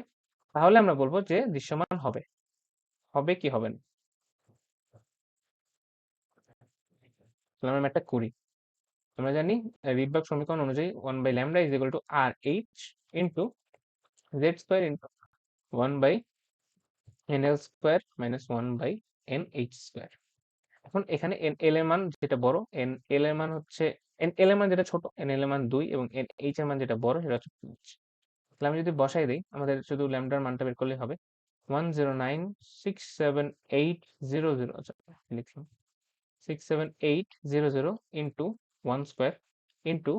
তাহলে আমরা বলবো যে দৃশ্যমান হবে। হবে কি হবে না, তাহলে আমরা ম্যাথটা করি। আমরা জানি রিডবার্গ সমীকরণ অনুযায়ী 1/λ is equal to R H into Z square into 1/nl square minus 1/nh square. এখন এখানে এন এল এর মান যেটা বড়, এন এল এর মান হচ্ছে, এন এল এর মান যেটা ছোট এন এল এর মান 2, এবং এন এইচ এর মান যেটা বড় সেটা হচ্ছে 5। তাহলে আমি যদি বসাই দিই, আমাদের শুধু ল্যামডার মানটা বের করলে হবে 1096780, আচ্ছা লিখলাম 67800 into 1 square into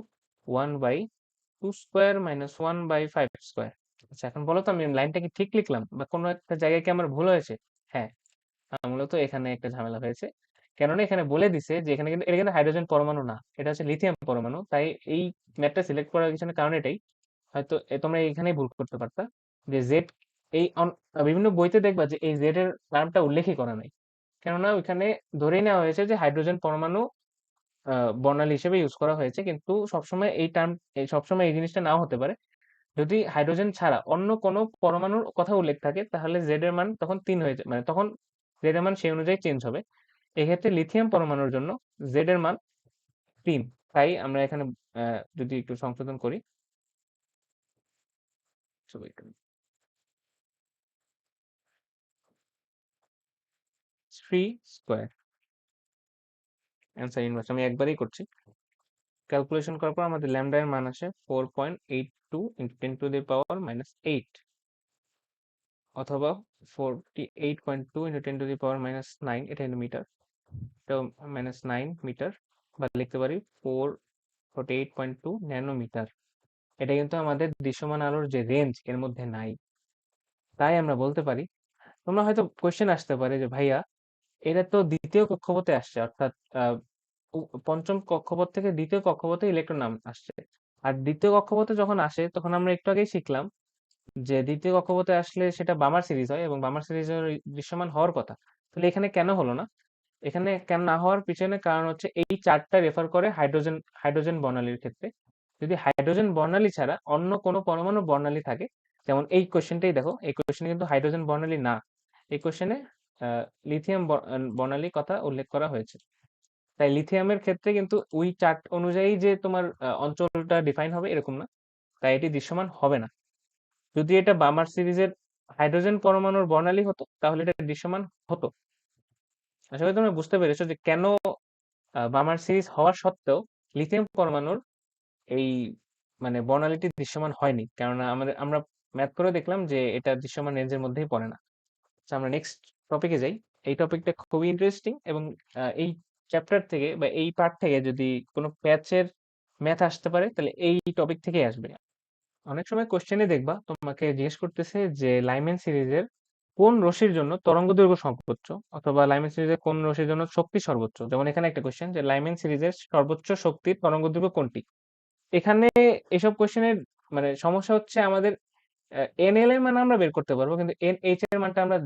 1/2 square minus 1/5 square. আচ্ছা এখন বলো তো আমি লাইনটা কি ঠিক লিখলাম, বা কোনো একটা জায়গায় কি আমার ভুল হয়েছে? হ্যাঁ, মূলত এখানে একটা ঝামেলা হয়েছে। কেননা এখানে বলে দিছে যে এখানে কিন্তু, এটা কিন্তু হাইড্রোজেন পরমাণু না, এটা হচ্ছে লিথিয়াম পরমাণু। তাই এই ম্যাথটা সিলেক্ট করার পিছনে কারণ এটাই। হয়তো তোমরা এখানেই ভুল করতে পারতা, যে জেড, এই বিভিন্ন বইতে দেখবা যে এই জেড এর নামটা উল্লেখই করা নাই। কেননা ওইখানে ধরেই নেওয়া হয়েছে যে হাইড্রোজেন পরমাণু বর্ণালী হিসেবে ইউজ করা হয়েছে, কিন্তু সবসময় এই টার্ম, সবসময় এই জিনিসটা নাও হতে পারে। যদি হাইড্রোজেন ছাড়া অন্য কোনো পরমাণুর কথা উল্লেখ থাকে, তাহলে জেড এর মান তখন 3 হয়ে যায়, মানে তখন জেড এর মান সেই অনুযায়ী চেঞ্জ হবে। এক্ষেত্রে লিথিয়াম পরমাণুর জন্য জেড এর মান 3। তাই আমরা এখানে যদি একটু সংশোধন করি, 3 স্কোয়ার অ্যান্সার ইনভার্স আমি একবারই করছি। ক্যালকুলেশন করার পর আমাদের ল্যামডা এর মান আসে 4.82 ইন্টু 10⁻⁻8, অথবা 48.2 ইন্টু 10⁻⁻9, এটা হলো মিটার, এটা -9 মিটার, বা লিখতে পারি 448.2 ন্যানোমিটার। এটা কিন্তু আমাদের দৃশ্যমান আলোর যে রেঞ্জ এর মধ্যে নাই। তাই আমরা বলতে পারি, তোমরা হয়তো কোয়েশ্চেন আসতে পারে যে ভাইয়া এটা তো দ্বিতীয় কক্ষপথে আসছে, অর্থাৎ পঞ্চম কক্ষপথ থেকে দ্বিতীয় কক্ষপথে ইলেকট্রন নাম আসছে। আর দ্বিতীয় কক্ষপথে যখন আসে তখন আমরা একটু আগেই শিখলাম যে দ্বিতীয় কক্ষপথে আসলে সেটা বামার সিরিজ হয়, এবং বামার সিরিজের দৃশ্যমান হওয়ার কথা। তাহলে এখানে কেন হলো না? এখানে কেন না হওয়ার পিছনে কারণ হচ্ছে এই চার্টটা রেফার করে হাইড্রোজেন, হাইড্রোজেন বর্ণালীর ক্ষেত্রে। যদি হাইড্রোজেন বর্ণালী ছাড়া অন্য কোনো পরমাণু বর্ণালী থাকে, যেমন এই কোশ্চেনটাই দেখো, এই কোশ্চেনে কিন্তু হাইড্রোজেন বর্ণালী না, এই কোশ্চেনে লিথিয়াম বর্ণালীর কথা উল্লেখ করা হয়েছে। তাই লিথিয়ামের ক্ষেত্রে কিন্তু ওই চার্ট অনুযায়ী যে তোমার অঞ্চলটা ডিফাইন হবে এরকম না, তাই এটি দৃশ্যমান হবে না। যদি এটা বামার সিরিজের হাইড্রোজেন পরমাণুর বর্ণালী হতো, তাহলে এটা দৃশ্যমান হতো। আশা করি তোমরা বুঝতে পেরেছো যে কেন বামার সিরিজ হওয়া সত্ত্বেও লিথিয়াম পরমাণুর এই মানে বর্ণালীটি দৃশ্যমান হয়নি, কেননা আমরা ম্যাথ করে দেখলাম যে এটা দৃশ্যমান রেঞ্জের মধ্যেই পড়ে না। আচ্ছা আমরা নেক্সট টপিকে যাই। এই টপিকটা খুবই ইন্টারেস্টিং, এবং এই চ্যাপ্টার থেকে বা এই পার্ট থেকে যদি কোনো প্যাচের ম্যাথ আসতে পারে, তাহলে এই টপিক থেকেই আসবে। অনেক সময় কোশ্চেনে দেখবা তোমাকে জিজ্ঞেস করতেছে যে লাইম্যান সিরিজের কোন রশ্মির জন্য তরঙ্গ দৈর্ঘ্য সর্বোচ্চ, অথবা লাইম্যান সিরিজের কোন রশ্মির জন্য শক্তি সর্বোচ্চ। যেমন এখানে একটা কোশ্চেন যে লাইম্যান সিরিজের সর্বোচ্চ শক্তির তরঙ্গ দৈর্ঘ্য কোনটি। এখানে এসব কোশ্চেনের মানে সমস্যা হচ্ছে, আমাদের এনএল এর মান আমরা বের করতে পারবো, কিন্তু এন এইচ এর মানটা আমরা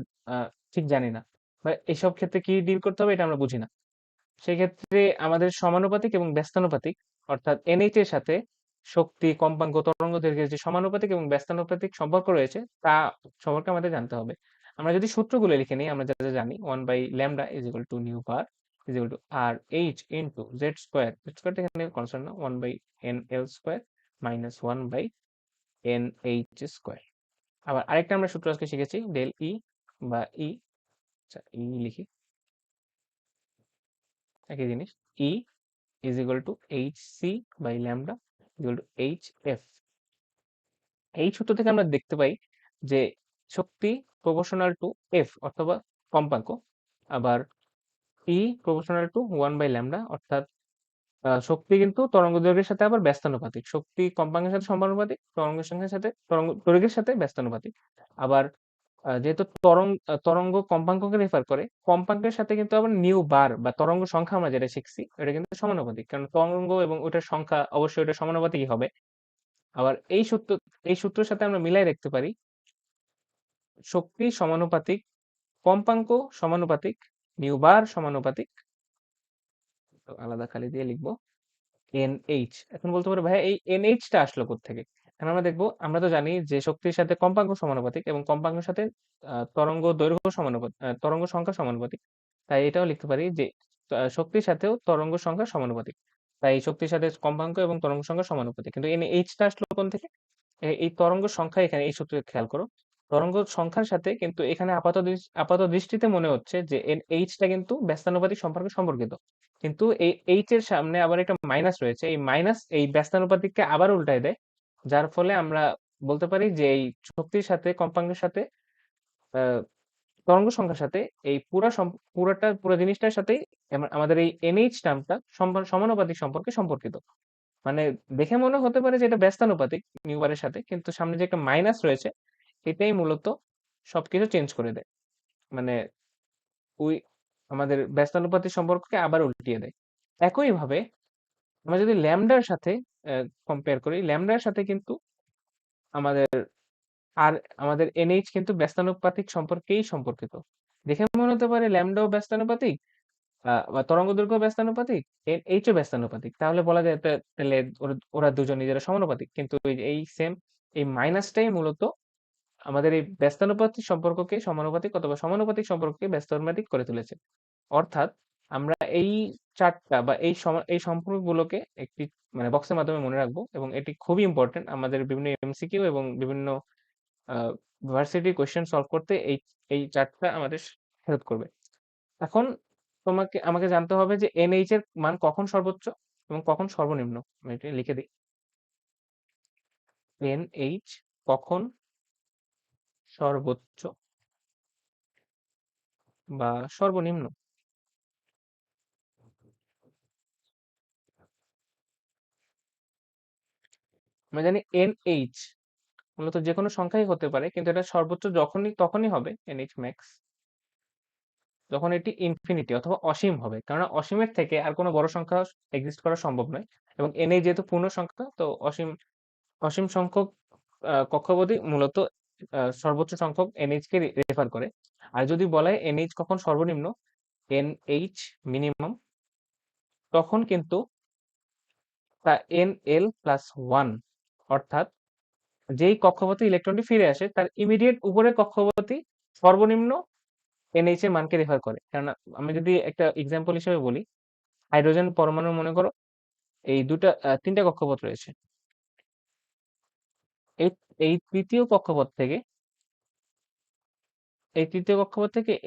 ঠিক জানি না, বা এসব ক্ষেত্রে কি ডিল করতে হবে এটা আমরা বুঝি না। সেক্ষেত্রে আমাদের সমানুপাতিক এবং ব্যস্তানুপাতিক, অর্থাৎ এনএইচ এর সাথে শক্তি, কম্পাঙ্ক, তরঙ্গ দৈর্ঘ্যের যে সমানুপাতিক এবং ব্যস্তানুপাতিক সম্পর্ক রয়েছে তা সম্পর্কে আমাদের জানতে হবে। আমরা যদি সূত্রগুলো লিখে নিই, আমরা যা যা জানি, 1/λ is equal to nu power is equal to R H into Z square, Z square এখানে কনস্ট্যান্ট না, 1/nl square minus 1/nh square. আবার আরেকটা আমরা সূত্র আজকে শিখেছি, ডেল ই বা ই, আচ্ছা ই লিখি, একই জিনিস, ই is equal to hc by lambda equal to hf। এই সূত্র থেকে আমরা দেখতে পাই যে শক্তি প্রপোর্শনাল টু এফ অথবা কম্পাঙ্ক, আবার ই প্রপোর্শনাল টু 1/λ, অর্থাৎ শক্তি কিন্তু তরঙ্গ দৈর্ঘ্যের সাথে আবার ব্যস্তানুপাতিক। শক্তি কম্পাঙ্কের সাথে সমানুপাতিক, তরঙ্গের সংখ্যার সাথে তরঙ্গ দৈর্ঘ্যের সাথে ব্যস্তানুপাতিক। আবার যেহেতু তরঙ্গ কম্পাঙ্ককে রেফার করে, কম্পাঙ্কের সাথে কিন্তু আবার নিউ বার বা তরঙ্গ সংখ্যা আমরা যেটা শিখছি এটা কিন্তু সমানুপাতিক, কারণ তরঙ্গ এবং ওটার সংখ্যা অবশ্যই ওটা সমানুপাতিকই হবে। আবার এই সূত্রের সাথে আমরা মিলাই দেখতে পারি শক্তি সমানুপাতিক, কম্পাঙ্ক সমানুপাতিক, নিউ বার সমানুপাতিক। তো আলাদা খালি দিয়ে লিখবো এনএইচ। এখন বলতে পারো ভাইয়া এই এনএইচ টা আসলো কোত্থেকে? এখন আমরা দেখবো, আমরা তো জানি যে শক্তির সাথে কম্পাঙ্ক সমানুপাতিক এবং কম্পাঙ্কের সাথে তরঙ্গ দৈর্ঘ্য সমানুপাতিক, তরঙ্গ সংখ্যা সমানুপাতিক। তাই এটাও লিখতে পারি যে শক্তির সাথেও তরঙ্গ সংখ্যা সমানুপাতিক। তাই শক্তির সাথে কম্পাঙ্ক এবং তরঙ্গ সংখ্যা সমানুপাতিক। কিন্তু এনএইচ টা আসলো কোন থেকে? এই তরঙ্গ সংখ্যা, এখানে এই সূত্রে খেয়াল করো, তরঙ্গ সংখ্যার সাথে কিন্তু এখানে আপাত দৃষ্টিতে মনে হচ্ছে যে এইচ টা কিন্তু ব্যস্তানুপাতিক সম্পর্কে সম্পর্কিত, কিন্তু এই এইচ এর সামনে আবার একটা মাইনাস রয়েছে, এই মাইনাস এই ব্যস্তানুপাতিককে আবার উল্টায় দেয়, যার ফলে আমরা বলতে পারি যে এই শক্তির সাথে কম্পাঙ্কের সাথে আহ, তরঙ্গ সংখ্যার সাথে এই পুরো জিনিসটার সাথেই আমাদের এই এনএইচ টার্মটা সমানুপাতিক সম্পর্কে সম্পর্কিত। মানে দেখে মনে হতে পারে যে এটা ব্যস্তানুপাতিক নিউবারের সাথে, কিন্তু সামনে যে একটা মাইনাস রয়েছে এটাই মূলত সবকিছু চেঞ্জ করে দেয়। মানে ওই আমাদের ব্যস্তানুপাতিক সম্পর্ককে আবার উল্টিয়ে দেয়। একই ভাবে আমরা যদি ল্যামডার সাথে কম্পেয়ার করি, ল্যামডার সাথে কিন্তু আমাদের আর আমাদের এনএইচ কিন্তু ব্যস্তানুপাতিক সম্পর্কেই সম্পর্কিত। দেখে মনে হতে পারে ল্যামডাও ব্যস্তানুপাতিক, বা তরঙ্গ দৈর্ঘ্য ব্যস্তানুপাতিক, এইচও ব্যস্তানুপাতিক, তাহলে বলা যায় তাহলে ওরা দুজন নিজেরা সমানুপাতিক। কিন্তু এই সেম এই মাইনাসটাই মূলত আমাদের এই ব্যস্তানুপাতিক সম্পর্ককে সমানুপাতিক অথবা সমানুপাতিক সম্পর্ককে ব্যস্তানুপাতিক করে তুলেছে। অর্থাৎ আমরা এই চার্টটা বা এই সম্পর্কগুলোকে একটি মানে বক্সের মাধ্যমে মনে রাখবো, এবং এটি খুবই ইম্পর্টেন্ট আমাদের বিভিন্ন এমসিকিউ এবং বিভিন্ন ভার্সিটি কোয়েশ্চেন সলভ করতে এই এই চার্টটা আমাদের হেল্প করবে। এখন আমাকে জানতে হবে যে এনএইচ এর মান কখন সর্বোচ্চ এবং কখন সর্বনিম্ন। আমি এটা লিখে দিই, এনএইচ কখন সর্বোচ্চ বা সর্বনিম্ন। আমরা জানি এনএইচ মূলত যে কোনো সংখ্যাই হতে পারে, কিন্তু এটা সর্বোচ্চ তখনই হবে এনএইচ ম্যাক্স যখন এটি ইনফিনিটি অথবা অসীম হবে, কারণ অসীমের থেকে আর কোনো বড় সংখ্যা এক্সিস্ট করা সম্ভব নয়। এবং এনএইচ যেহেতু পূর্ণ সংখ্যা, তো অসীম অসীম সংখ্যক কক্ষপথই মূলত সর্বোচ্চ সংখ্যক এনএইচ কে রেফার করে। আর যদি বলা হয় এনএইচ কখন সর্বনিম্ন, এনএইচ মিনিমাম, তখন কিন্তু তা এনএল প্লাস ওয়ান, অর্থাৎ যেই কক্ষপথে ইলেকট্রনটি ফিরে আসে তার ইমিডিয়েট উপরের কক্ষপথই সর্বনিম্ন এনএইচ এর মানকে রেফার করে। কারণ আমি যদি একটা এক্সাম্পল হিসেবে বলি, হাইড্রোজেন পরমাণু মনে করো এই তিনটা কক্ষপথ রয়েছে। এই এই তৃতীয় কক্ষপথ থেকে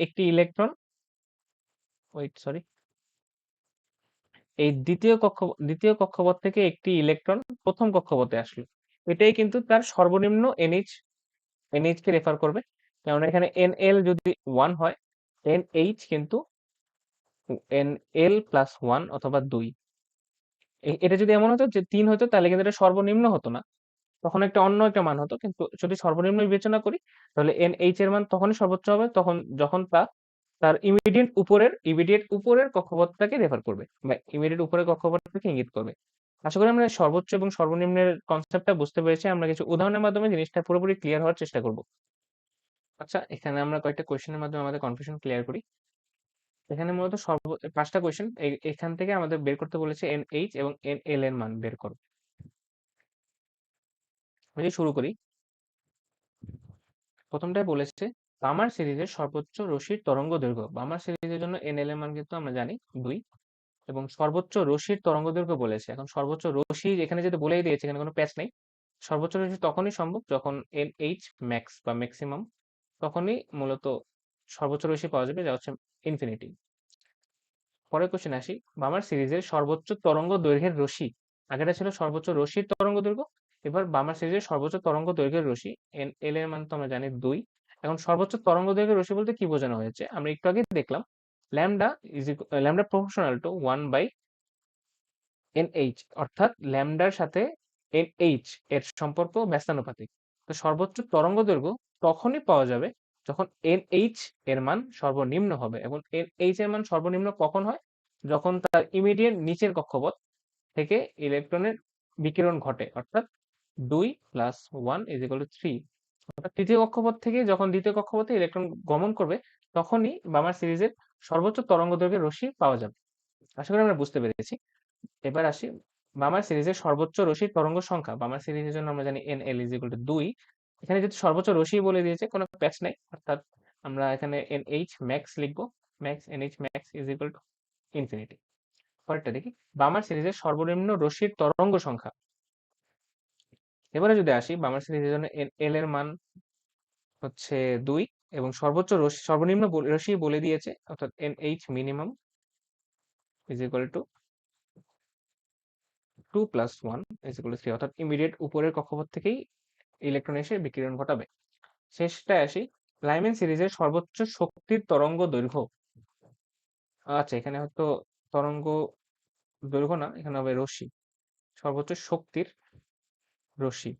একটি ইলেকট্রন, ওয়েট সরি, এই দ্বিতীয় কক্ষপথ থেকে একটি ইলেকট্রন প্রথম কক্ষপথে আসলো, এটাই কিন্তু তার সর্বনিম্ন এনএইচ কে রেফার করবে। কারণ এখানে এনএল যদি ওয়ান হয়, এনএইচ কিন্তু এনএল প্লাস ওয়ান অথবা দুই। এটা যদি এমন হতো যে তিন হতো, তাহলে কিন্তু এটা সর্বনিম্ন হতো না, তখন অন্য একটা মান হতো। কিন্তু যদি সর্বনিম্ন বিবেচনা করি, তাহলে এনএইচ এর মান তখনই সর্বোচ্চ হবে যখন তার ইমিডিয়েট উপরের কক্ষপথটাকে রেফার করবে বা ইমিডিয়েট উপরের কক্ষপথটাকে ইঙ্গিত করবে। আশা করি আমরা সর্বোচ্চ এবং সর্বনিম্নের কনসেপ্টটা বুঝতে পেরেছি। আমরা কিছু উদাহরণের মাধ্যমে জিনিসটা পুরোপুরি ক্লিয়ার হওয়ার চেষ্টা করব। আচ্ছা, এখানে আমরা কয়েকটা কোয়েশ্চেনের মাধ্যমে আমাদের কনফিউশন ক্লিয়ার করি। এখানে মূলত পাঁচটা কোয়েশ্চেন, এখান থেকে আমাদের বের করতে বলেছে এনএইচ এবং এনএল এর মান বের করো। আমি শুরু করি। প্রথমটায় বলেছে বামার সিরিজের সর্বোচ্চ রশ্মির তরঙ্গ দৈর্ঘ্য। বামার সিরিজের জন্য এনএল এর মান কিন্তু আমরা জানি 2, এবং সর্বোচ্চ রশ্মির তরঙ্গ দৈর্ঘ্য বলেছে। এখন সর্বোচ্চ রশ্মি এখানে যেটা বলেই দিয়েছে, এখানে কোনো প্যাচ নেই। সর্বোচ্চ রশ্মি তখনই সম্ভব যখন এনএইচ ম্যাক্স বা ম্যাক্সিমাম, তখনই মূলত সর্বোচ্চ রশ্মি পাওয়া যাবে, যা হচ্ছে ইনফিনিটি। পরের কোশ্চেন আসি, বামার সিরিজের সর্বোচ্চ তরঙ্গ দৈর্ঘ্যের রশ্মি। আগেটা ছিল সর্বোচ্চ রশ্মির তরঙ্গ দৈর্ঘ্য, এবার বামার সিরিজের সর্বোচ্চ তরঙ্গ দৈর্ঘ্যের রশ্মি। এল এর মান তো আমরা জানি 2। এখন সর্বোচ্চ তরঙ্গ দৈর্ঘ্যের রশ্মি বলতে কি বোঝানো হয়েছে, আমরা একটু আগে দেখলাম lambda proportional to 1 by NH, অর্থাৎ ল্যামডার সাথে NH এর সম্পর্ক ব্যস্তানুপাতিক। তো সর্বোচ্চ তরঙ্গ দৈর্ঘ্য তখনই পাওয়া যাবে যখন NH এর মান সর্বনিম্ন হবে, এবং NH এর মান সর্বনিম্ন কখন হয়? যখন তার ইমিডিয়েট নিচের কক্ষপথ থেকে ইলেকট্রনের বিকিরণ ঘটে, অর্থাৎ 2 প্লাস 1 ইজ ইকুয়াল টু 3। অর্থাৎ তৃতীয় কক্ষপথ থেকে যখন দ্বিতীয় কক্ষপথে ইলেকট্রন গমন করবে, তখনই বামার সিরিজের সর্বোচ্চ তরঙ্গ দৈর্ঘ্যের রশ্মি পাওয়া যাবে। আশা করি আমরা বুঝতে পেরেছি। এবার আসি বামার সিরিজের সর্বোচ্চ রশ্মির তরঙ্গ সংখ্যা। বামার সিরিজের জন্য আমরা জানি NL ইজ ইকুয়াল টু 2। এখানে যেহেতু সর্বোচ্চ রশ্মি বলে দিয়েছে, কোনো প্যাচ নাই, অর্থাৎ আমরা এখানে NH ম্যাক্স লিখবো। Max, NH max is equal to infinity. পরেরটা দেখি, বামার সিরিজের সর্বনিম্ন রশ্মির তরঙ্গ সংখ্যা। এবারে যদি আসি, বামার সিরিজের জন্য এল এর মান হচ্ছে 2, এবং সর্বনিম্ন রশ্মি বলে দিয়েছে, অর্থাৎ NH minimum is equal two 2 plus 1 is equal two 3, অর্থাৎ ইমিডিয়েট উপরের কক্ষপথ থেকেই ইলেকট্রন এসে বিকিরণ ঘটাবে। শেষটায় আসি, লাইম্যান সিরিজের সর্বোচ্চ শক্তির তরঙ্গ দৈর্ঘ্য। আচ্ছা, এখানে হয়তো তরঙ্গ দৈর্ঘ্য না, এখানে হবে রশ্মি, সর্বোচ্চ শক্তির রশ্মি।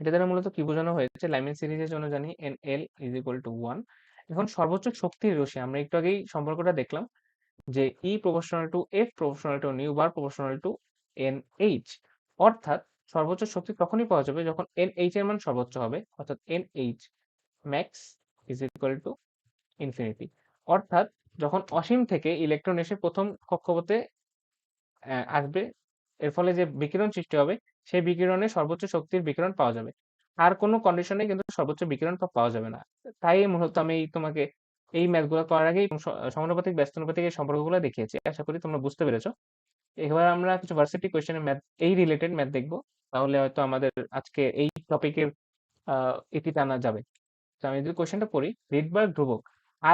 এটা দ্বারা মূলত কি বোঝানো হয়েছে? লাইম্যান সিরিজের জন্য জানি NL ইজ ইকুয়াল টু 1। এখন সর্বোচ্চ শক্তির রশ্মি, আমরা একটু আগেই সম্পর্কটা দেখলাম যে E proportional to F proportional to new bar proportional to NH, অর্থাৎ সর্বোচ্চ শক্তি তখনই পাওয়া যাবে যখন NH এর মান সর্বোচ্চ হবে, অর্থাৎ NH max is equal to infinity. অর্থাৎ যখন অসীম থেকে ইলেকট্রন এসে প্রথম কক্ষপথে আসবে, এর ফলে যে বিকিরণ সৃষ্টি হবে, সেই বিকিরণে সর্বোচ্চ শক্তির বিকিরণ পাওয়া যাবে। আর কোনো কন্ডিশনে কিন্তু সর্বোচ্চ বিকিরণ পাওয়া যাবে না। তাই মূলত আমি তোমাকে এই ম্যাথগুলো করার আগেই সমানুপাতিক ব্যস্তানুপাতিক এই সম্পর্কগুলো দেখিয়েছি। আশা করি তোমরা বুঝতে পেরেছো। এবার আমরা কিছু ভার্সিটি কোয়েশ্চেনের ম্যাথ, এই রিলেটেড ম্যাথ দেখবো। তাহলে হয়তো আমাদের আজকে এই টপিকের ইতি টানা যাবে। তো আমি যদি কোয়েশ্চেনটা পড়ি, রিডবার্গ ধ্রুবক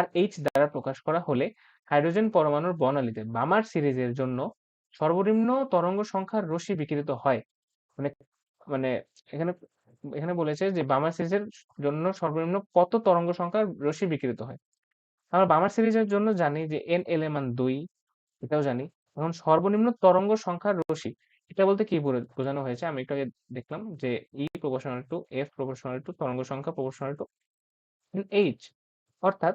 RH দ্বারা প্রকাশ করা হলে হাইড্রোজেন পরমাণুর বর্ণালীতে বামার সিরিজের জন্য সর্বনিম্ন তরঙ্গ সংখ্যার রশ্মি বিকিরিত হয়। মানে মানে এখানে এখানে বলেছে যে বামার সিরিজের জন্য সর্বনিম্ন কত তরঙ্গ সংখ্যার রশ্মি বিকিরিত হয়। আমরা বামার সিরিজের জন্য জানি যে NL এর মান 2, এটাও জানি। এখন সর্বনিম্ন তরঙ্গ সংখ্যার রশ্মি, এটা বলতে কি বোঝানো হয়েছে? আমি একটু আগে দেখলাম যে E proportional to F proportional to তরঙ্গ সংখ্যা প্রপোর্শনাল টু NH, অর্থাৎ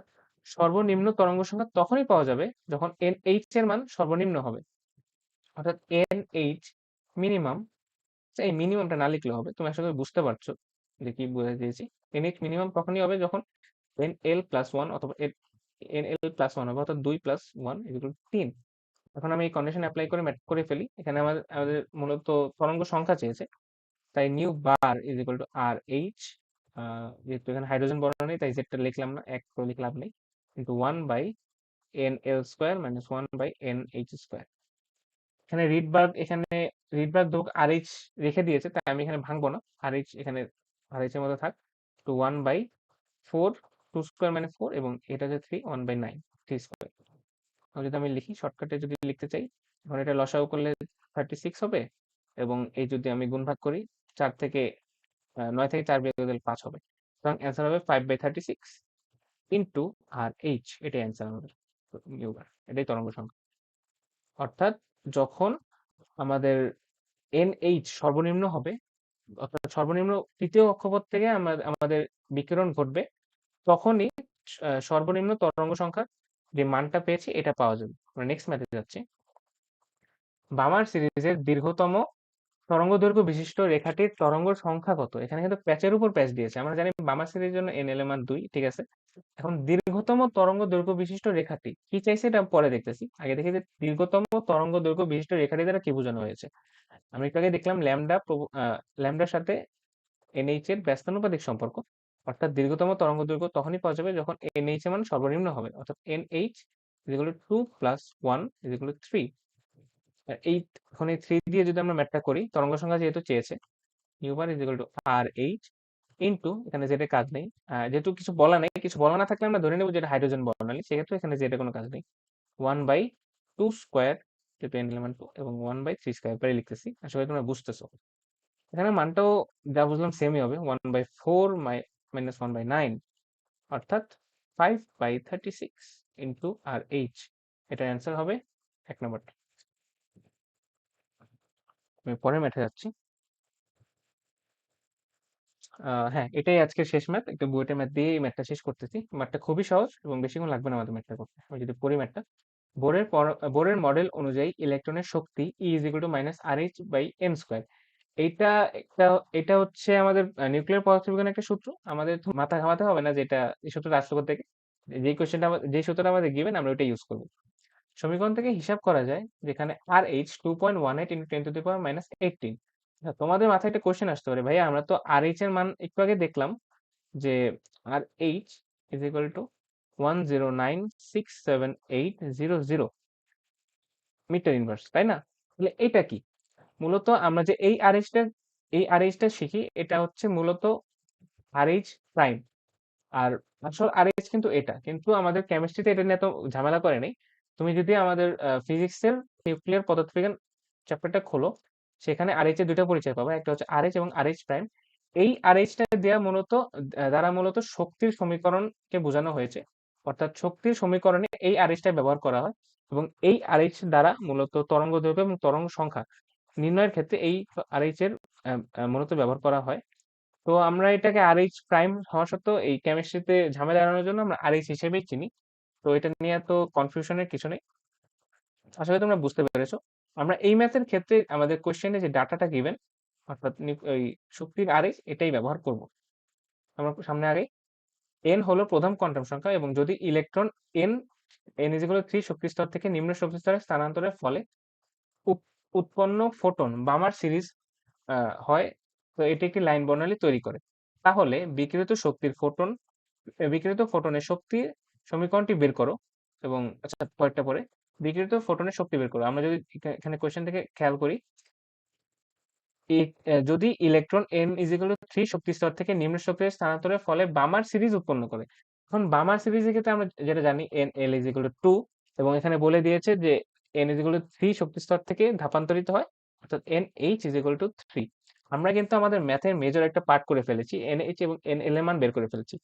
সর্বনিম্ন তরঙ্গ সংখ্যা তখনই পাওয়া যাবে যখন NH এর মান সর্বনিম্ন হবে, অর্থাৎ NH মিনিমাম। এই মিনিমামটা না লিখলে হবে, তুমি আসলে বুঝতে পারছো যে কি বুঝাই দিয়েছি। NH মিনিমাম তখনই হবে যখন NL প্লাস 1 অথবা NL প্লাস 1 হবে, অর্থাৎ 2 প্লাস 1 ইকুয়াল টু 3। এখন আমি এই কন্ডিশন অ্যাপ্লাই করে ম্যাথ করে ফেলি। এখানে আমাদের মূলত তরঙ্গ সংখ্যা চেয়েছে, তাই new bar is equal to RH। যেহেতু এখানে হাইড্রোজেন বর্ণ নেই, তাই জেডটা লিখলাম না, এক করে লিখলাম নেই, কিন্তু 1 by NL square minus 1 by NH square. এখানে রিডবার্গ ধ্রুবক RH রেখে দিয়েছে, তাই আমি এখানে ভাঙবো না। RH এখানে RH এর মধ্যে থাক। তো 1 বাই 4, 2 স্কোয়ার মানে 4, এবং এটা হচ্ছে 3, 1 বাই 9, 3 স্কোয়ার। যদি আমি লিখি শর্টকাটে, যদি লিখতে চাই, এখন এটা লসাগু করলে 36 হবে, এবং এই যদি আমি গুণ ভাগ করি, 4 থেকে 9 থেকে 4 বিয়োগ দিলে 5 হবে। সুতরাং অ্যান্সার হবে 5/36 ইন্টু আর এইচ, এটাই অ্যান্সার আমাদের। এটাই তরঙ্গ সংখ্যা। অর্থাৎ যখন আমাদের NH সর্বনিম্ন হবে, অর্থাৎ সর্বনিম্ন তৃতীয় কক্ষপথ থেকে আমাদের বিকিরণ ঘটবে, তখনই সর্বনিম্ন তরঙ্গ সংখ্যা যে মানটা পেয়েছি এটা পাওয়া যাবে। আমরা নেক্সট ম্যাথে যাচ্ছি। বামার সিরিজের দীর্ঘতম তরঙ্গ দৈর্ঘ্য বিশিষ্ট রেখাটির তরঙ্গ সংখ্যা কত? এখানে কিন্তু প্যাচের উপর প্যাচ দিয়েছে। আমরা জানি বামার সিরিজের জন্য NL এর মান 2, ঠিক আছে। এখন দীর্ঘতম তরঙ্গ দৈর্ঘ্য বিশিষ্ট রেখাটি কি চাইছে এটা পরে দেখতেছি। আগে দেখি যে দীর্ঘতম তরঙ্গ দৈর্ঘ্য বিশিষ্ট রেখাটি দ্বারা কি বোঝানো হয়েছে। আমরা একটু আগে দেখলাম ল্যামডার সাথে NH এর ব্যস্তানুপাতিক সম্পর্ক, অর্থাৎ দীর্ঘতম তরঙ্গ দৈর্ঘ্য তখনই পাওয়া যাবে যখন NH এর মান সর্বনিম্ন হবে, অর্থাৎ NH is equal to 2 plus 1 is equal to 3। এই এখন এই 3 দিয়ে যদি আমরা ম্যাথটা করি, তরঙ্গ সংখ্যা যেহেতু চেয়েছে, u bar is equal to RH into, এখানে জেড এর কাজ নেই, যেহেতু কিছু বলা নেই, কিছু বলা না থাকলে আমরা ধরে নেব যেটা হাইড্রোজেন বর্ণালী, সেক্ষেত্রে এখানে জেড এর কোনো কাজ নেই। 1 বাই 2 স্কোয়ার, যেহেতু n এলিমেন্ট 2, এবং 1 বাই 3 স্কোয়ার পরে লিখতেছি। আশা করি তোমরা বুঝতেছো। এখানে মানটাও যা বুঝলাম সেমই হবে, 1 বাই 4 মাইনাস 1 বাই 9, অর্থাৎ 5/36 ইন্টু আর এইচ। এটার অ্যান্সার হবে 1 নম্বরটা। আমি পরের ম্যাথে যাচ্ছি। হ্যাঁ, এটাই আজকের শেষ ম্যাথ। একটা বুয়েটের ম্যাথ দিয়ে এই ম্যাথটা শেষ করতেছি। ম্যাথটা খুবই সহজ এবং বেশিক্ষণ লাগবে না আমাদের ম্যাথটা করতে। আমি যদি পড়ি ম্যাথটা, বোরের মডেল অনুযায়ী ইলেকট্রনের শক্তি E is equal to minus RH by m square. এইটা একটা এটা হচ্ছে আমাদের নিউক্লিয়ার পদার্থবিজ্ঞানের একটা সূত্র। আমাদের তো মাথা ঘামাতে হবে না যে এটা এই সূত্রটা আসলো কোত্থেকে। যেই কোশ্চেনটা যেই সূত্রটা আমাদের গিভেন আমরা ওইটাই ইউজ করব। সমীকরণ থেকে হিসাব করা যায় যেখানে RH 2.18 into 10 to the power minus 18। তোমাদের মাথায় একটা কোশ্চেন আসতে পারে, ভাইয়া আমরা তো RH এর মান একটু আগে দেখলাম যে RH is equal to 1096780 metre inverse, তাই না? তাহলে এটা কি? মূলত আমরা যে এই RH টা শিখি, এটা হচ্ছে মূলত RH প্রাইম। আর আসল আরএইচ কিন্তু এটা, কিন্তু আমাদের কেমিস্ট্রিতে এটা নিয়ে এত ঝামেলা করে নাই। তুমি যদি আমাদের ফিজিক্সের নিউক্লিয়ার পদার্থবিজ্ঞান চ্যাপ্টারটা খোলো, সেখানে আরএইচ এর দুইটা পরিচয় পাবে, একটা হচ্ছে আরএইচ এবং আরএইচ প্রাইম। এই আরএইচটা দেওয়া মূলত দ্বারা মূলত শক্তির সমীকরণকে বোঝানো হয়েছে, অর্থাৎ শক্তির সমীকরণে এই আরএইচটা ব্যবহার করা হয় এবং এই আরএইচ দ্বারা মূলত তরঙ্গ দৈর্ঘ্য এবং তরঙ্গ সংখ্যা নির্ণয়ের ক্ষেত্রে এই আরএইচ এর মূলত ব্যবহার করা হয়। তো আমরা এটাকে আরএইচ প্রাইম হওয়া সত্ত্বেও এই কেমিস্ট্রিতে ঝামেলা এড়ানোর জন্য আমরা আরএইচ হিসেবেই চিনি। তো এটা নিয়ে এত কনফিউশনের কিছু নেই। আসলে তোমরা বুঝতে পেরেছো। আমরা এই ম্যাথের ক্ষেত্রে আমাদের কোশ্চেনে যে ডাটাটা গিভেন, অর্থাৎ ওই শক্তির আরএইচ এটাই ব্যবহার করব। আমরা সামনে আগে, এন হলো প্রথম কোয়ান্টাম সংখ্যা এবং যদি electron N N is equal two 3 শক্তি স্তর থেকে নিম্ন শক্তি স্তরে স্থানান্তরের ফলে উৎপন্ন ফোটন বামার সিরিজ হয়, তো এটি একটি লাইন বর্ণালী তৈরি করে। তাহলে বিকিরিত ফোটনের শক্তির সমীকরণটি বের করো। এবং আচ্ছা, পরেরটা পরে বিকিরিত ফোটনের শক্তি বের করো। আমরা যদি এখানে কোয়েশ্চেন থেকে খেয়াল করি, যদি electron n is equal two 3 শক্তি স্তর থেকে নিম্ন শক্তিতে স্থানান্তরের ফলে বামার সিরিজ উৎপন্ন করে। এখন বামার সিরিজের ক্ষেত্রে আমরা যেটা জানি n l is equal two 2, এবং এখানে বলে দিয়েছে যে n ইজ ইকুয়াল টু 3 শক্তি স্তর থেকে ধাপান্তরিত হয়, অর্থাৎ nh ইজ ইকুয়াল টু 3। আমরা কিন্তু আমাদের ম্যাথের মেজর একটা পার্ট করে ফেলেছি, nh এবং nl এর মান বের করে ফেলেছি।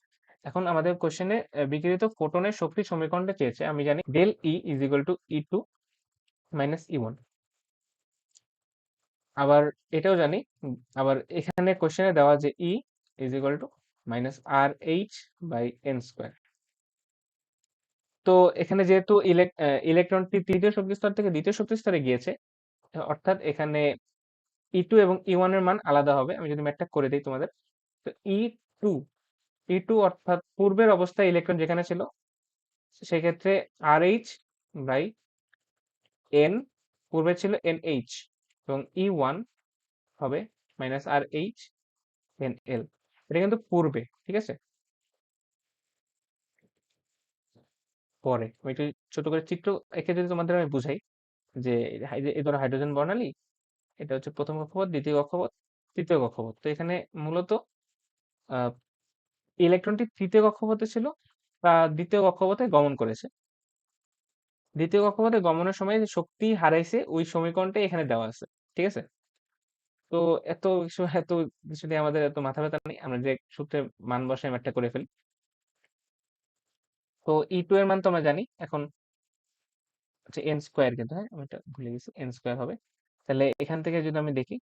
এখন আমাদের কোশ্চেনে বিকিরিত ফোটনের শক্তির সমীকরণটা চেয়েছে। আমি জানি del E is equal to E2 minus E1। আবার এটাও জানি, আবার এখানে কোশ্চেনে দেওয়া যে E is equal to minus R H by N square. তো এখানে যেহেতু ইলেকট্রনটি তৃতীয় শক্তি স্তর থেকে দ্বিতীয় শক্তি স্তরে গিয়েছে, অর্থাৎ এখানে E2 এবং E1 এর মান আলাদা হবে। আমি যদি ম্যাথটা করে দিই তোমাদের, তো টু E2 অর্থাৎ পূর্বের অবস্থায় ইলেকট্রন যেখানে ছিল সেক্ষেত্রে আর এইচ বাই এন, পূর্বে ছিল এন এইচ, এবং E1 হবে minus R H N L. এটা কিন্তু পূর্বে, ঠিক আছে? পরে আমি একটু ছোট করে চিত্র এঁকে যদি তোমাদের আমি বুঝাই, যে এই ধরো হাইড্রোজেন বর্ণালী, এটা হচ্ছে প্রথম কক্ষপথ, দ্বিতীয় কক্ষপথ, তৃতীয় কক্ষপথ। তো এখানে মূলত আহ ইলেকট্রনটি তৃতীয় কক্ষপথে ছিল, তা দ্বিতীয় কক্ষপথে গমন করেছে। দ্বিতীয় কক্ষপথে গমনের সময় যে শক্তি হারাইছে ওই সমীকরণটাই এখানে দেওয়া আছে, ঠিক আছে? তো এত কিছু নিয়ে আমাদের এত মাথা ব্যথা নেই, আমরা যে সূত্রে মান বসাই ম্যাথটা করে ফেলি। তো E2 এর মান তো আমরা জানি। এখন হচ্ছে এন স্কোয়ার, কিন্তু হ্যাঁ আমি এটা ভুলে গেছি, এন স্কোয়ার হবে। তাহলে এখান থেকে যদি আমি দেখি,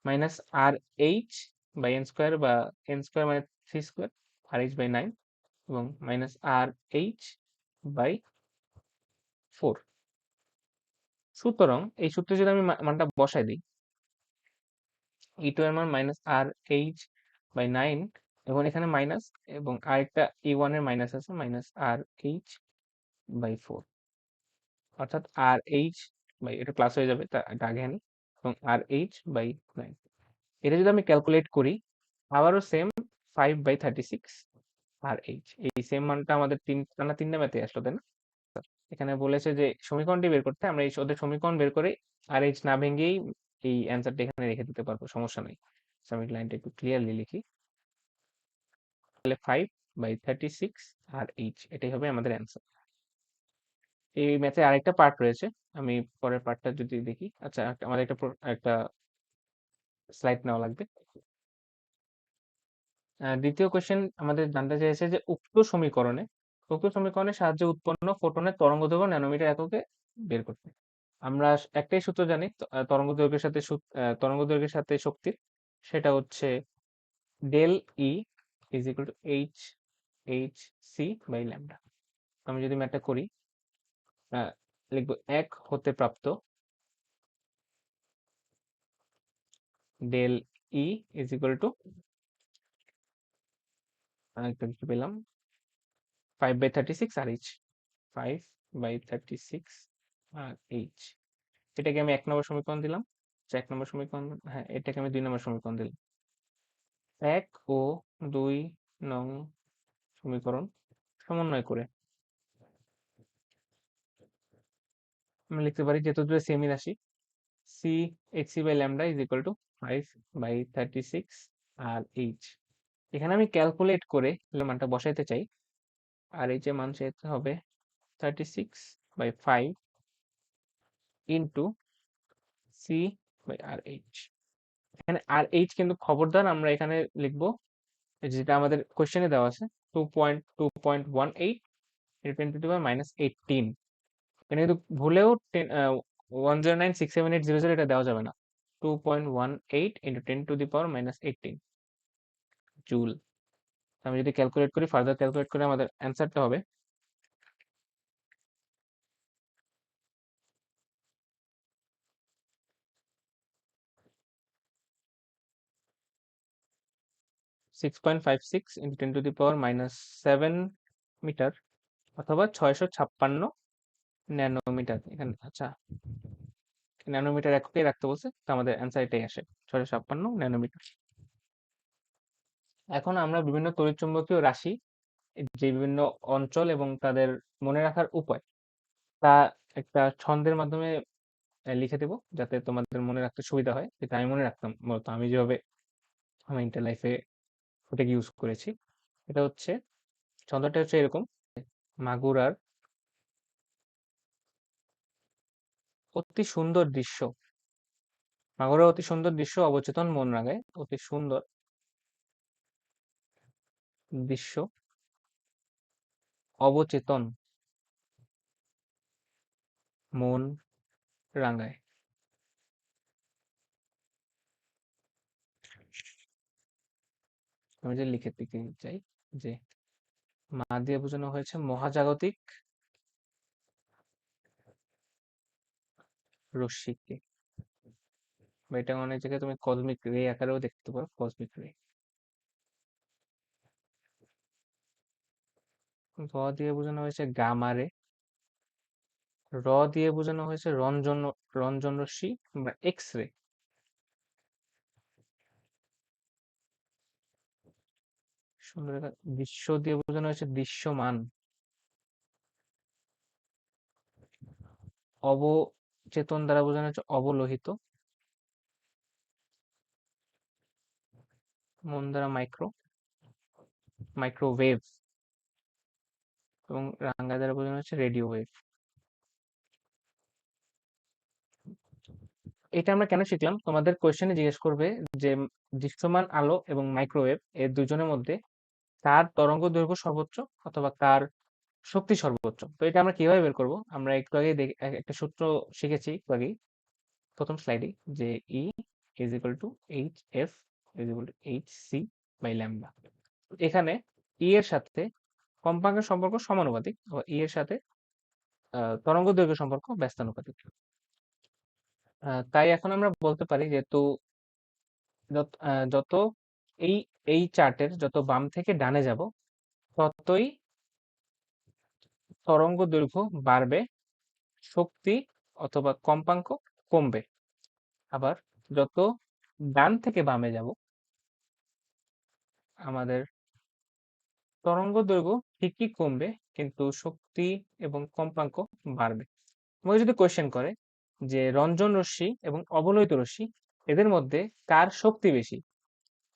minus R H by N square, বা এন স্কোয়ার মানে 3 স্কোয়ার, আর এইচ বাই 9, এবং মাইনাস আর এইচ বাই 4। সুতরাং এই সূত্রে যদি আমি মানটা বসাই দিই, E2 এর মান মাইনাস আর এইচ বাই 9, এবং এখানে মাইনাস, এবং আরেকটা E1 এর মাইনাস আছে, মাইনাস আর এইচ বাই 4, অর্থাৎ আর এইচ বাই, এটা প্লাস হয়ে যাবে, এটা আগে আনি, এবং আর এইচ বাই 9। এটা যদি আমি ক্যালকুলেট করি, আবারও সেম 5/36 আর এইচ, এই সেম মানটা আমাদের তিনটা ম্যাথে আসলো, তাই না? এখানে বলেছে যে সমীকরণটি বের করতে, আমরা এই ওদের সমীকরণ বের করে আর এইচ না ভেঙেই এই অ্যান্সারটা এখানে রেখে দিতে পারবো, সমস্যা নেই। আমি লাইনটা একটু ক্লিয়ারলি লিখি, তাহলে 5/36 আর এইচ, এটাই হবে আমাদের অ্যান্সার। এই ম্যাথে আরেকটা পার্ট রয়েছে, আমি পরের পার্টটা যদি দেখি। আচ্ছা, আমাদের একটা স্লাইড নেওয়া লাগবে। দ্বিতীয় কোশ্চেন আমাদের জানতে চেয়েছে যে উক্ত সমীকরণের সাহায্যে উৎপন্ন ফোটনের তরঙ্গদৈর্ঘ্য ন্যানোমিটার এককে বের করতে। আমরা একটাই সূত্র জানি তরঙ্গ দৈর্ঘ্যের সাথে তরঙ্গ দৈর্ঘ্যের সাথে শক্তির, সেটা হচ্ছে del E is equal to H C by lambda. আমি যদি ম্যাথটা করি, লিখবো 1 হতে প্রাপ্ত del E is equal to একটা কিছু পেলাম 5/36 আর এইচ, 5/36 আর এইচ। এটাকে আমি 1 নম্বর সমীকরণ দিলাম, 1 নম্বর সমীকরণ, হ্যাঁ এটাকে আমি 2 নম্বর সমীকরণ দিলাম। 1 ও 2 নং সমীকরণ সমন্বয় করে আমি লিখতে পারি, যেহেতু দুটো সেমি রাশি, C H C by lambda is equal to 5/36 R H. এখানে আমি ক্যালকুলেট করে মানটা বসাইতে চাই, আর এই যে মান চাইতে হবে 36/5 into C by R H. এখানে আর এইচ কিন্তু খবরদার আমরা এখানে লিখবো যেটা আমাদের কোশ্চেনে দেওয়া আছে, 2.2.18 × 10⁻18। এখানে কিন্তু ভুলেও 1096780 এটা দেওয়া যাবে না, 2.18 × 10⁻18 জুল। আমি যদি ক্যালকুলেট করি, ফার্দার ক্যালকুলেট করে আমাদের অ্যান্সারটা হবে 6.56 × 10⁻7 মিটার, অথবা 656 ন্যানোমিটার। এখানে আচ্ছা, ন্যানোমিটার এককেই রাখতে বলছে, তো আমাদের অ্যান্সার এটাই আসে, 656 ন্যানোমিটার। এখন আমরা বিভিন্ন তড়িৎচুম্বকীয় রাশি, যে বিভিন্ন অঞ্চল এবং তাদের মনে রাখার উপায়, তা একটা ছন্দের মাধ্যমে লিখে দেব, যাতে তোমাদের মনে রাখতে সুবিধা হয়। যেটা আমি মনে রাখতাম মূলত, আমি যেভাবে আমার ইন্টার লাইফে ওটাকে ইউজ করেছি। এটা হচ্ছে, ছন্দটা হচ্ছে এরকম: মাগুরার অতি সুন্দর দৃশ্য, মাগুরার অতি সুন্দর দৃশ্য অবচেতন মন রাঙায়, অতি সুন্দর দৃশ্য অবচেতন মন রাঙায়। আমি যে লিখে দিতে চাই যে মা দিয়ে বোঝানো হয়েছে মহাজাগতিক রশ্মিকে, বা এটা অনেক জায়গায় তুমি কসমিক রে আকারেও দেখতে পারো, কসমিক রে। গ দিয়ে বোঝানো হয়েছে গামা রে, র দিয়ে বোঝানো হয়েছে রঞ্জন রশ্মি বা এক্স রে, সুন্দর একটা দৃশ্য দিয়ে বোঝানো হয়েছে দৃশ্যমান, অবচেতন দ্বারা বোঝানো হচ্ছে অবলোহিত, মন দ্বারা মাইক্রোওয়েভ, এবং রাঙ্গা দ্বারা বোঝানো হচ্ছে রেডিও ওয়েভ। এটা আমরা কেন শিখলাম? তোমাদের কোয়েশ্চেনে জিজ্ঞেস করবে যে দৃশ্যমান আলো এবং মাইক্রোওয়েভ এর দুজনের মধ্যে কার তরঙ্গ দৈর্ঘ্য সর্বোচ্চ, অথবা কার শক্তি সর্বোচ্চ। তো এটা আমরা কিভাবে বের করব? আমরা একটু আগে একটা সূত্র শিখেছি একটু আগেই, প্রথম স্লাইডে, যে E is equal to H F is equal to H C by lambda. এখানে ই এর সাথে কম্পাঙ্কের সম্পর্ক সমানুপাতিক, ই এর সাথে তরঙ্গ দৈর্ঘ্য সম্পর্ক ব্যস্তানুপাতিক। তাই এখন আমরা বলতে পারি, যেহেতু যত এই এই চার্টের যত বাম থেকে ডানে যাব, ততই তরঙ্গ দৈর্ঘ্য বাড়বে, শক্তি অথবা কম্পাঙ্ক কমবে। আবার যত ডান থেকে বামে যাব, আমাদের তরঙ্গ দৈর্ঘ্য ঠিকই কমবে, কিন্তু শক্তি এবং কম্পাঙ্ক বাড়বে। তোমাকে যদি কোয়েশ্চেন করে যে রঞ্জন রশ্মি এবং অবলোহিত রশ্মি, এদের মধ্যে কার শক্তি বেশি,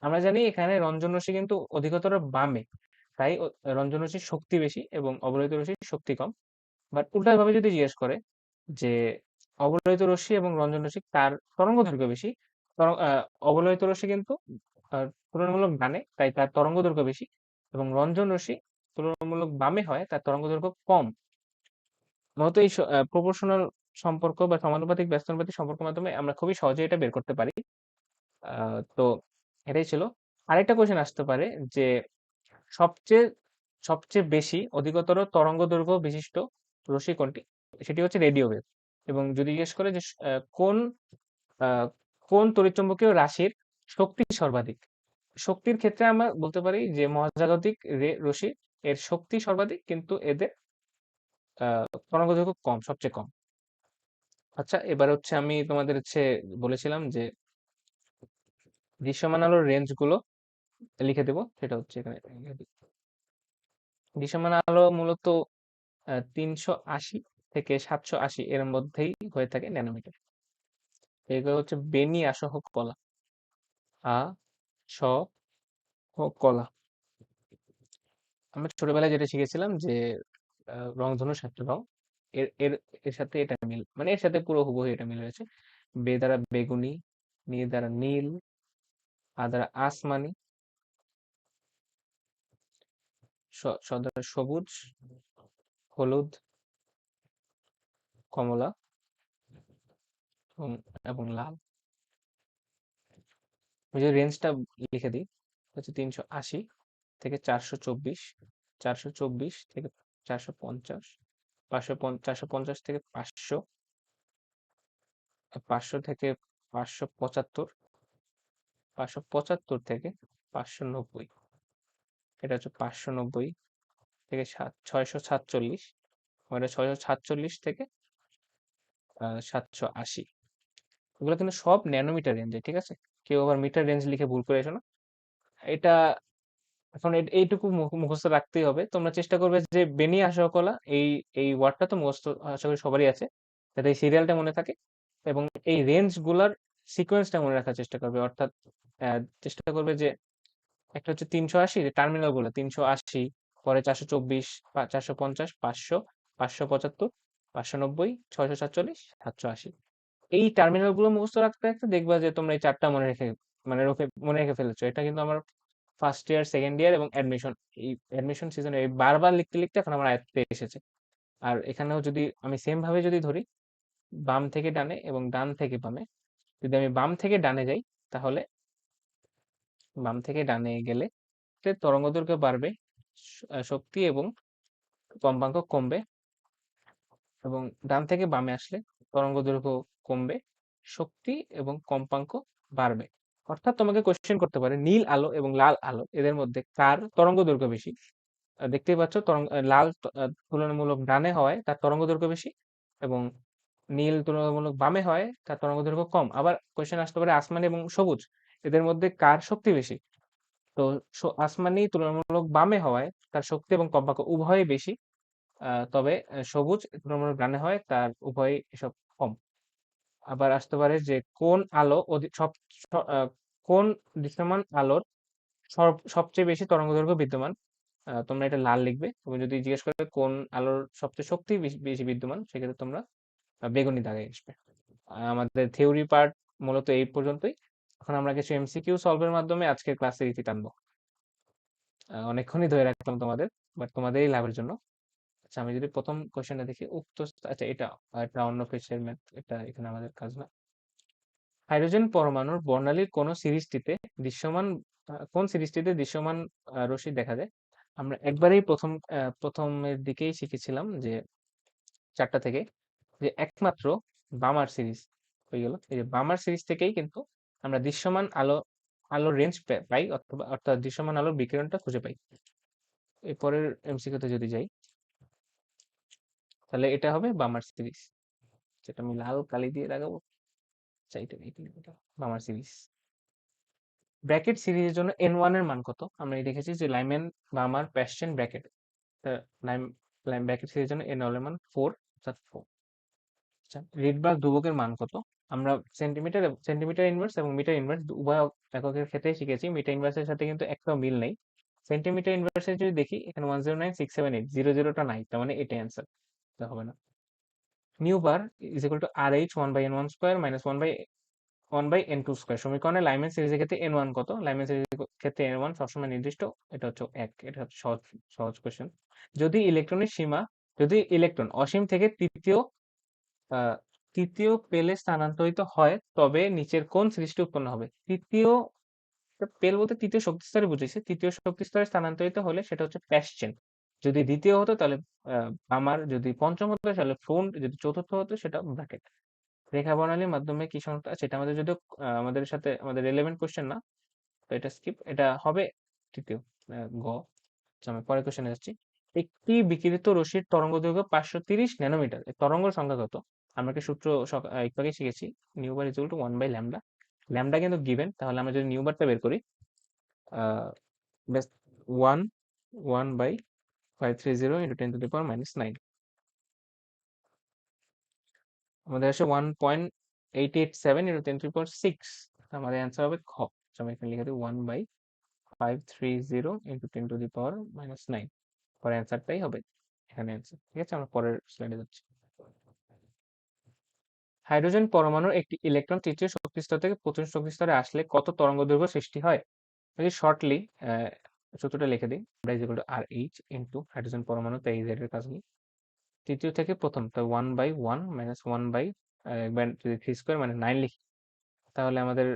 আমরা জানি এখানে রঞ্জন রশ্মি কিন্তু অধিকতর বামে, তাই রঞ্জন রশ্মির শক্তি বেশি এবং অবলোহিত রশ্মির শক্তি কম। বাট উল্টাভাবে যদি জিজ্ঞেস করে যে অবলোহিত রশ্মি এবং রঞ্জন রশ্মি কার তরঙ্গ দৈর্ঘ্য বেশি, অবলোহিত রশ্মি কিন্তু তুলনামূলক ডানে, তাই তার তরঙ্গ দৈর্ঘ্য বেশি, এবং রঞ্জন রশ্মি তুলনামূলক বামে হয়, তার তরঙ্গ দৈর্ঘ্য কম। মূলত এই প্রপোর্শনাল সম্পর্ক বা সমানুপাতিক ব্যস্তানুপাতিক সম্পর্কের মাধ্যমে আমরা খুবই সহজে এটা বের করতে পারি। তো এটাই ছিল। আরেকটা কোয়েশ্চেন আসতে পারে যে সবচেয়ে সবচেয়ে বেশি অধিকতর তরঙ্গ দৈর্ঘ্য বিশিষ্ট রশ্মি কোনটি? সেটি হচ্ছে রেডিও ওয়েভ। এবং যদি জিজ্ঞেস করে যে কোন আহ, কোন তড়িৎচুম্বকীয় রাশির শক্তি সর্বাধিক, শক্তির ক্ষেত্রে আমরা বলতে পারি যে মহাজাগতিক রশ্মি এর শক্তি সর্বাধিক, কিন্তু এদের তরঙ্গ দৈর্ঘ্য কম, সবচেয়ে কম। আচ্ছা, এবার হচ্ছে আমি তোমাদের হচ্ছে বলেছিলাম যে দৃশ্যমান আলোর রেঞ্জ গুলো লিখে দেবো, সেটা হচ্ছে এখানে লিখে দিই। দৃশ্যমান আলো মূলত 380 থেকে 780 এর মধ্যেই হয়ে থাকে ন্যানোমিটার। এগুলো হচ্ছে বেনি আসহ কলা, আ স হ কলা। আমরা ছোটবেলায় যেটা শিখেছিলাম যে রংধনুর 7টা রং, এর এর এর সাথে এটা মিল, মানে এর সাথে পুরো হুবহু এটা মিল রয়েছে। বে দ্বারা বেগুনি, নি দ্বারা নীল, আ দ্বারা আসমানি, স দ্বারা সবুজ, হলুদ, কমলা এবং এবং লাল। আমি যদি রেঞ্জটা লিখে দিই, হচ্ছে 380 থেকে 424, 424 থেকে 450, 450 থেকে 500, 500 থেকে 575, 575 থেকে 590, এটা হচ্ছে 590 থেকে 647, মানে 647 থেকে 780। এগুলো কিন্তু সব ন্যানোমিটার রেঞ্জে, ঠিক আছে? কেউ আবার মিটার রেঞ্জ লিখে ভুল করে এসো না। এটা এখন এইটুকু মুখস্থ রাখতেই হবে। তোমরা চেষ্টা করবে যে বেনি আশাকলা, এই এই ওয়ার্ডটা তো মুখস্থ আশা করি সবারই আছে, যাতে এই সিরিয়ালটা মনে থাকে এবং এই রেঞ্জ গুলার সিকোয়েন্সটা মনে রাখার চেষ্টা করবে। অর্থাৎ চেষ্টা করবে যে একটা হচ্ছে 380, টার্মিনাল গুলো 380, পরে 424, 450, 500, 575, 590, 647, 780। এই টার্মিনাল গুলো মুখস্থ রাখতে রাখতে দেখবা যে তোমরা এই চারটা মনে রেখে, মানে মনে রেখে ফেলেছো। এটা কিন্তু আমার ফার্স্ট ইয়ার, সেকেন্ড ইয়ার এবং অ্যাডমিশন, এই অ্যাডমিশন সিজনে এই বারবার লিখতে লিখতে এখন আমার আয়ত্তে এসেছে। আর এখানেও যদি আমি সেম ভাবে যদি ধরি, বাম থেকে ডানে এবং ডান থেকে বামে, যদি আমি বাম থেকে ডানে যাই, তাহলে বাম থেকে ডানে গেলে তরঙ্গ দৈর্ঘ্য বাড়বে, শক্তি এবং কম্পাঙ্ক কমবে, এবং ডান থেকে বামে আসলে তরঙ্গ দৈর্ঘ্য কমবে, শক্তি এবং কম্পাঙ্ক বাড়বে। অর্থাৎ তোমাকে কোশ্চেন করতে পারে নীল আলো এবং লাল আলো এদের মধ্যে কার তরঙ্গ দৈর্ঘ্য বেশি। দেখতেই পাচ্ছ লাল তুলনামূলক ডানে হওয়ায় তার তরঙ্গ দৈর্ঘ্য বেশি, এবং নীল তুলনামূলক বামে হয় তার তরঙ্গ দৈর্ঘ্য কম। আবার কোশ্চেন আসতে পারে আসমানি এবং সবুজ এদের মধ্যে কার শক্তি বেশি। তো আসমানি তুলনামূলক বামে হওয়ায় তার শক্তি এবং কম্পাঙ্ক উভয়ই বেশি। তবে সবুজ তুলনামূলক ডানে হয় তার উভয়ই এসব কম। আবার আসতে পারে যে কোন আলো কোন দৃশ্যমান আলোর সবচেয়ে বেশি তরঙ্গদৈর্ঘ্য বিদ্যমান। তোমরা এটা লাল লিখবে, এবং যদি জিজ্ঞেস করে কোন আলোর সবচেয়ে শক্তি বেশি বেশি বিদ্যমান, সেক্ষেত্রে তোমরা বেগুনি দাগে আসবে। আমাদের থিওরি পার্ট মূলত এই পর্যন্তই। এখন আমরা কিছু এমসিকিউ সলভের মাধ্যমে আজকের ক্লাসের ইতি টানবো। অনেকক্ষণই ধরে রাখলাম তোমাদের, বাট তোমাদেরই লাভের জন্য। আচ্ছা, আমি যদি প্রথম কোশ্চেনটা দেখি, আচ্ছা এটা একটা অন্য পেজের ম্যাথ, এটা এখানে আমাদের কাজ না। হাইড্রোজেন পরমাণুর বর্ণালীর কোন সিরিজটিতে দৃশ্যমান রশ্মি দেখা যায়? আমরা একবারেই প্রথমের দিকেই শিখেছিলাম যে 4টা থেকে, যে একমাত্র বামার সিরিজ হয়ে গেল। এই যে বামার সিরিজ থেকেই কিন্তু আমরা দৃশ্যমান আলোর রেঞ্জ পাই, অথবা অর্থাৎ দৃশ্যমান আলোর বিকিরণটা খুঁজে পাই। এর পরের এমসিকিউতে যদি যাই, তাহলে এটা হবে বামার সিরিজ, যেটা আমি লাল কালি দিয়ে লাগাবো। আচ্ছা, এটা বামার সিরিজ। ব্র্যাকেট সিরিজের জন্য n1 এর মান কত? আমরা দেখেছি যে লাইম্যান, বামার, প্যাশ্চেন, ব্র্যাকেট। লাইম লাইম ব্র্যাকেট সিরিজের জন্য n এর মান 4, অর্থাৎ 4। আচ্ছা, রিডবার্গ ধ্রুবকের মান কত? আমরা সেন্টিমিটার ইনভার্স এবং মিটার ইনভার্স উভয় এককের ক্ষেত্রে শিখেছি। মিটার ইনভার্সের সাথে কিন্তু একটাও মিল নেই। সেন্টিমিটার ইনভার্সে যদি দেখি, এখানে 1096780, 0টা নাই, তার মানে এটা অ্যান্সার, এটা হবে না। New bar is equal to RH 1/n1 square minus 1/n2 square. সমীকরণে লাইম্যান সিরিজের ক্ষেত্রে n1 কত? লাইম্যান সিরিজের ক্ষেত্রে n1 সবসময় নির্দিষ্ট, এটা হচ্ছে 1। এটা হচ্ছে সহজ সহজ কোশ্চেন। যদি ইলেকট্রন অসীম থেকে তৃতীয় তৃতীয় পেলে স্থানান্তরিত হয় তবে নিচের কোন সিরিজটি উৎপন্ন হবে? তৃতীয় পেল বলতে তৃতীয় শক্তি স্তরে বুঝেছে, তৃতীয় শক্তি স্তরে স্থানান্তরিত হলে সেটা হচ্ছে প্যাসচেন। যদি দ্বিতীয় হতো তাহলে আমার, যদি পঞ্চম হতো তাহলে ফ্রন্ট, যদি চতুর্থ হতো সেটা ব্র্যাকেট। রেখা বর্ণালীর মাধ্যমে কি সংখ্যা, সেটা আমাদের যদিও আমাদের সাথে আমাদের রেলেভেন্ট কোশ্চেন না, তো এটা স্কিপ, এটা হবে তৃতীয়, গ। আচ্ছা, আমি পরের কোশ্চেনে যাচ্ছি। একটি বিকিরিত রশ্মির তরঙ্গ দৈর্ঘ্য 530 ন্যানোমিটার, এর তরঙ্গ সংখ্যা কত? আমরা একটা সূত্র একটু আগে শিখেছি, nu bar is equal to 1/λ। Lambda কিন্তু গিভেন, তাহলে আমরা যদি নিউ বারটা বের করি, ব্যাস 1/530 ইন্টু 10⁻⁻৯, আমাদের আসে 1.887 ইন্টু 10⁶। আমাদের অ্যান্সার হবে খ। আমি এখানে লিখে দিই 1/530 ইন্টু 10⁻⁻৯, পরের অ্যান্সারটাই হবে এখানে অ্যান্সার। ঠিক আছে, আমরা পরের স্লাইডে যাচ্ছি। হাইড্রোজেন পরমাণুর একটি ইলেকট্রন তৃতীয় শক্তি স্তর থেকে প্রথম শক্তি স্তরে আসলে কত তরঙ্গদৈর্ঘ্য সৃষ্টি হয়? যদি শর্টলি সূত্রটা লিখে দিই, is equal to R H into hydrogen পরমাণু, তাই জেড এর কাজ নেই, তৃতীয় থেকে প্রথম, তো 1/1 মাইনাস 1 একবার যদি 3² মানে 9 লিখি, তাহলে আমাদের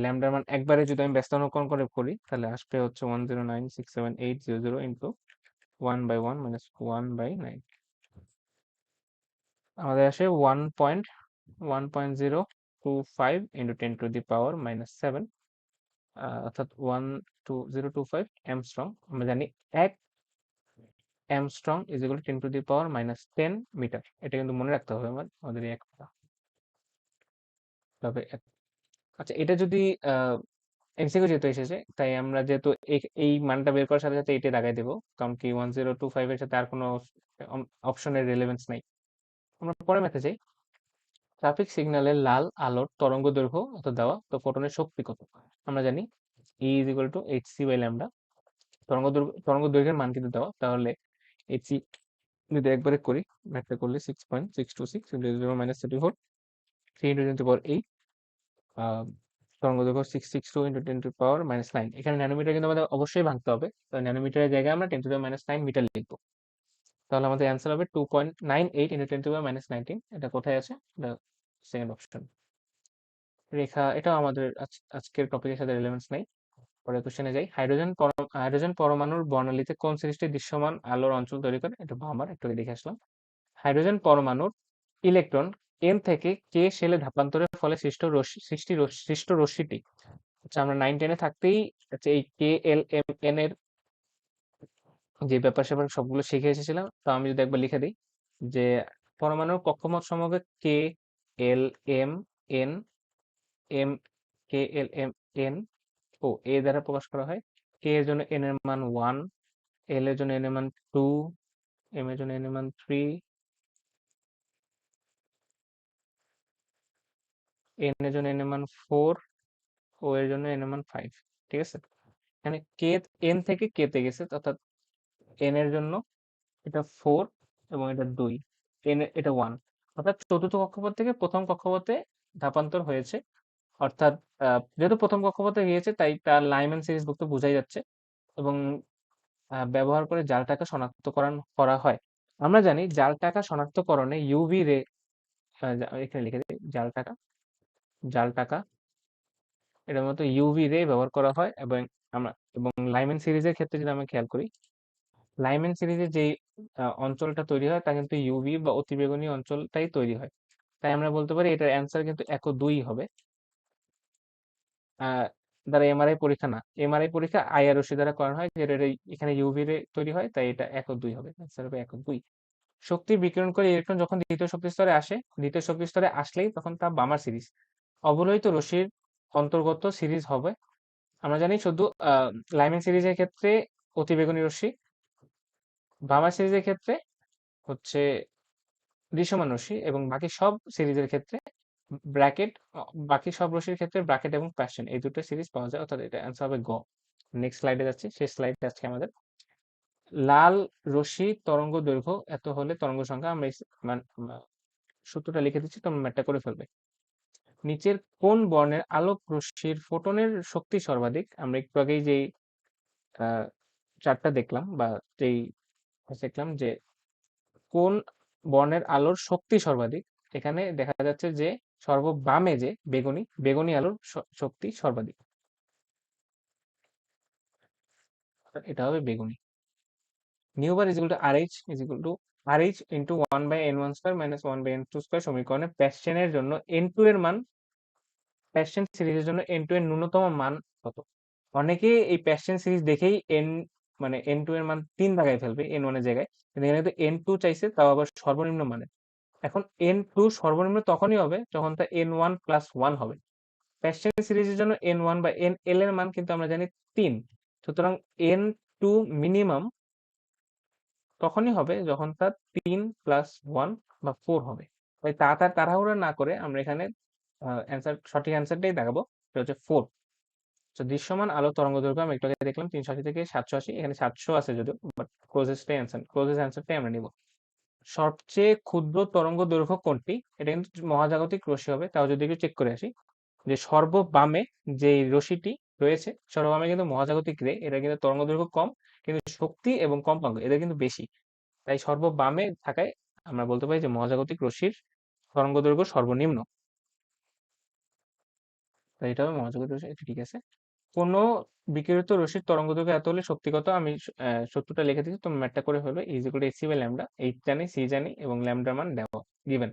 ল্যামডার মান একবারে যদি আমি ব্যস্তানুকরণ করে করি, তাহলে আসবে হচ্ছে 1096780 ইন্টু 1/1 মাইনাস 1/9, আমাদের আসে 1.1025 ইন্টু 10⁻⁻7, অর্থাৎ 12025 অ্যামস্ট্রং। আমরা জানি 1 angstrom is equal to 10⁻⁻10 metre. এটা কিন্তু মনে রাখতে হবে আমাদের এই একটা। তবে আচ্ছা, এটা যদি এমসিকিউ যেহেতু এসেছে, তাই আমরা যেহেতু এই মানটা বের করার সাথে সাথে এটা দাগাই দেবো, কারণ কি 1025 এর সাথে আর কোনো অপশনের রেলেভেন্স নাই। আমরা পরে ম্যাথে যাই। ট্রাফিক সিগন্যালের লাল আলোর তরঙ্গ দৈর্ঘ্য অত দেওয়া, তো ফোটনের শক্তি কত? আমরা জানি E is equal two hc/λ। তরঙ্গ দৈর্ঘ্যের মান কিন্তু দেওয়া, তাহলে hc যদি একবারে করি, ম্যাথটা করলে 6.626 ×10⁻34, 3 × 10⁻8, তরঙ্গ দৈর্ঘ্য 662 × 10⁻⁹। এখানে ন্যানোমিটার কিন্তু আমাদের অবশ্যই ভাঙতে হবে, তো ন্যানোমিটারের জায়গায় আমরা 10⁻⁹ মিটার লিখবো। তাহলে আমাদের অ্যান্সার হবে 2.98 × 10⁻⁻19। এটা কোথায় আছে? এটা সেকেন্ড অপশন। রেখা, এটাও আমাদের আজকের টপিকের সাথে রিলেভেন্স নাই। পরের কোশ্চেনে যাই। হাইড্রোজেন পরমাণুর বর্ণালীতে কোন সিরিজটি দৃশ্যমান আলোর অঞ্চল তৈরি করে? এটা আমার একটু আগে দেখে আসলাম। হাইড্রোজেন পরমাণুর ইলেকট্রন এন থেকে কে শেলে ধাপান্তরের ফলে সৃষ্ট রশ্মিটি, আচ্ছা, আমরা 9-10-এ থাকতেই আচ্ছা এই কে এল এম এন এর যে ব্যাপার স্যাপার সবগুলো শিখে এসেছিলাম, তো আমি যদি একবার লিখে দিই যে পরমাণুর কক্ষপথ সমবেগ K L M N, M K L M N O এ দ্বারা প্রকাশ করা হয়। কে এর জন্য এন এর মান 1, এল এর জন্য এন এর মান 2, এম এর জন্য এন এর মান 3, এন এর জন্য এন এর মান 4, ও এর জন্য এন এর মান 5। ঠিক আছে, এখানে কে এন থেকে কে তে গেছে, অর্থাৎ এন এর জন্য এটা 4 এবং এটা 2, এটা 1, অর্থাৎ চতুর্থ কক্ষপথ থেকে প্রথম কক্ষপথে ধাপান্তর হয়েছে। অর্থাৎ যেহেতু প্রথম কক্ষপথে গিয়েছে তাই তার লাইম্যান সিরিজভুক্ত বোঝাই যাচ্ছে, এবং ব্যবহার করে জাল টাকা শনাক্তকরণ করা হয়। আমরা জানি জাল টাকা শনাক্তকরণে ইউভি রে, এখানে লিখে দিই জাল টাকা এটার মতো ইউভি রে ব্যবহার করা হয়, এবং লাইম্যান সিরিজের ক্ষেত্রে যদি আমরা খেয়াল করি, লাইম্যান সিরিজে যে অঞ্চলটা তৈরি হয় তা কিন্তু ইউভি বা অতিবেগুনি অঞ্চলটাই তৈরি হয়। তাই আমরা বলতে পারি এটার অ্যান্সার কিন্তু 1 ও 2 হবে। দ্বারা এমআরআই পরীক্ষা না, এমআরআই পরীক্ষা আইআর রশ্মি দ্বারা করানো হয়, যেটা এখানে ইউভি রে তৈরি হয়, তাই এটা 1 ও 2 হবে, অ্যান্সার হবে 1 ও 2। শক্তি বিকিরণ করে ইলেকট্রন যখন দ্বিতীয় শক্তি স্তরে আসে, দ্বিতীয় শক্তি স্তরে আসলেই তখন তা বামার সিরিজ। অবলোহিত রশ্মির অন্তর্গত সিরিজ হবে, আমরা জানি শুধু লাইম্যান সিরিজের ক্ষেত্রে অতিবেগুনি রশ্মি, বামার সিরিজের ক্ষেত্রে হচ্ছে দৃশ্যমান রশ্মি, এবং বাকি সব সিরিজের ক্ষেত্রে ব্র্যাকেট, বাকি সব রশ্মির ক্ষেত্রে ব্র্যাকেট এবং প্যাশন, এই দুটো সিরিজ পাওয়া যায়, অর্থাৎ এটা অ্যান্সার হবে গ। নেক্সট স্লাইডে যাচ্ছি, শেষ স্লাইড আজকে আমাদের। লাল রশ্মি তরঙ্গ দৈর্ঘ্য এত হলে তরঙ্গ সংখ্যা, আমরা সূত্রটা লিখে দিচ্ছি, তোমরা ম্যাথটা করে ফেলবে। নিচের কোন বর্ণের আলোক রশ্মির ফোটনের শক্তি সর্বাধিক? আমরা একটু আগেই যেই চার্টটা দেখলাম বা যেই দেখলাম যে কোন বর্ণের আলোর শক্তি সর্বাধিক, এখানে দেখা যাচ্ছে যে সর্ববামে যে বেগুনি বেগুনি আলুর শক্তি সর্বাধিক, এটা হবে বেগুনি। Nu bar is equal to R H is equal to R H into 1/n1² minus 1/n2² সমীকরণে প্যাশ্চেনের জন্য n2 এর মান, প্যাশ্চেন সিরিজের জন্য n2 এর ন্যূনতম মান কত? অনেকে এই প্যাশ্চেন সিরিজ দেখেই মানে n2 এর মান 3 লাগাই ফেলবে n1 এর জায়গায়, কিন্তু এখানে কিন্তু n2 চাইছে, তাও আবার সর্বনিম্ন মানে। এখন n2 সর্বনিম্ন তখনই হবে যখন তা n1 প্লাস 1 হবে। প্যাশ্চেন সিরিজের জন্য n1 বা nl এর মান কিন্তু আমরা জানি 3, সুতরাং n2 মিনিমাম তখনই হবে যখন তার 3 প্লাস 1 বা 4 হবে। তাই তাড়াহুড়ো না করে আমরা এখানে সঠিক অ্যান্সারটাই দেখাবো, সেটা হচ্ছে 4। তো দৃশ্যমান আলো তরঙ্গ দৈর্ঘ্য আমি একটু আগে দেখলাম 380 থেকে 780, এখানে 700 আছে যদিও, বাট ক্লোজেস্ট অ্যান্সারটাই আমরা নিব। সবচেয়ে ক্ষুদ্র তরঙ্গ দৈর্ঘ্য কোনটি? এটা কিন্তু মহাজাগতিক রশ্মি হবে, তাও যদি একটু চেক করে আসি যে সর্ববামে যে রশ্মিটি রয়েছে, সর্ববামে কিন্তু মহাজাগতিক রে, এটা কিন্তু তরঙ্গ দৈর্ঘ্য কম, কিন্তু শক্তি এবং কম্পাঙ্ক এদের কিন্তু বেশি। তাই সর্ববামে থাকায় আমরা বলতে পারি যে মহাজাগতিক রশ্মির তরঙ্গ দৈর্ঘ্য সর্বনিম্ন। তাই এটা হবে মহাজাগতিক রশ্মি, এটা ঠিক আছে। কোন বিকিরিত রশ্মির তরঙ্গ দৈর্ঘ্য এত হলে শক্তি কত? আমি সূত্রটা লিখে দিচ্ছি, তুমি ম্যাথটা করে ফেলবে। Is equal to AC by lambda, H জানি, সি জানি এবং ল্যামডার মান দেওয়া গিভেন।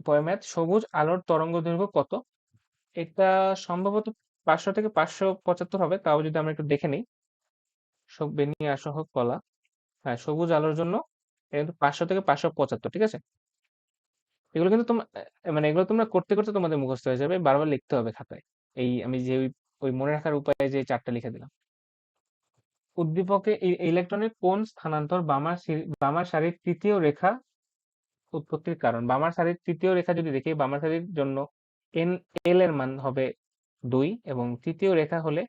পরের ম্যাথ, সবুজ আলোর তরঙ্গ দৈর্ঘ্য কত? এটা সম্ভবত 500 থেকে 575 হবে, তাও যদি আমরা একটু দেখে নিই। বেনি আসহ কলা, হ্যাঁ সবুজ আলোর জন্য এটা কিন্তু 500 থেকে 575, ঠিক আছে। এগুলো কিন্তু তোমরা মানে এগুলো তোমরা করতে করতে তোমাদের মুখস্থ হয়ে যাবে, বারবার লিখতে হবে খাতায়। এই আমি যে ওই ওই মনে রাখার উপায়ে যে চারটা লিখে দিলাম। উদ্দীপকে ইলেকট্রনের কোন স্থানান্তর বামার সারির তৃতীয় রেখা উৎপত্তির কারণ? বামার সারির তৃতীয় রেখা যদি দেখি, বামার সারির জন্য এন এল এর মান হবে 2 এবং তৃতীয় রেখা হলে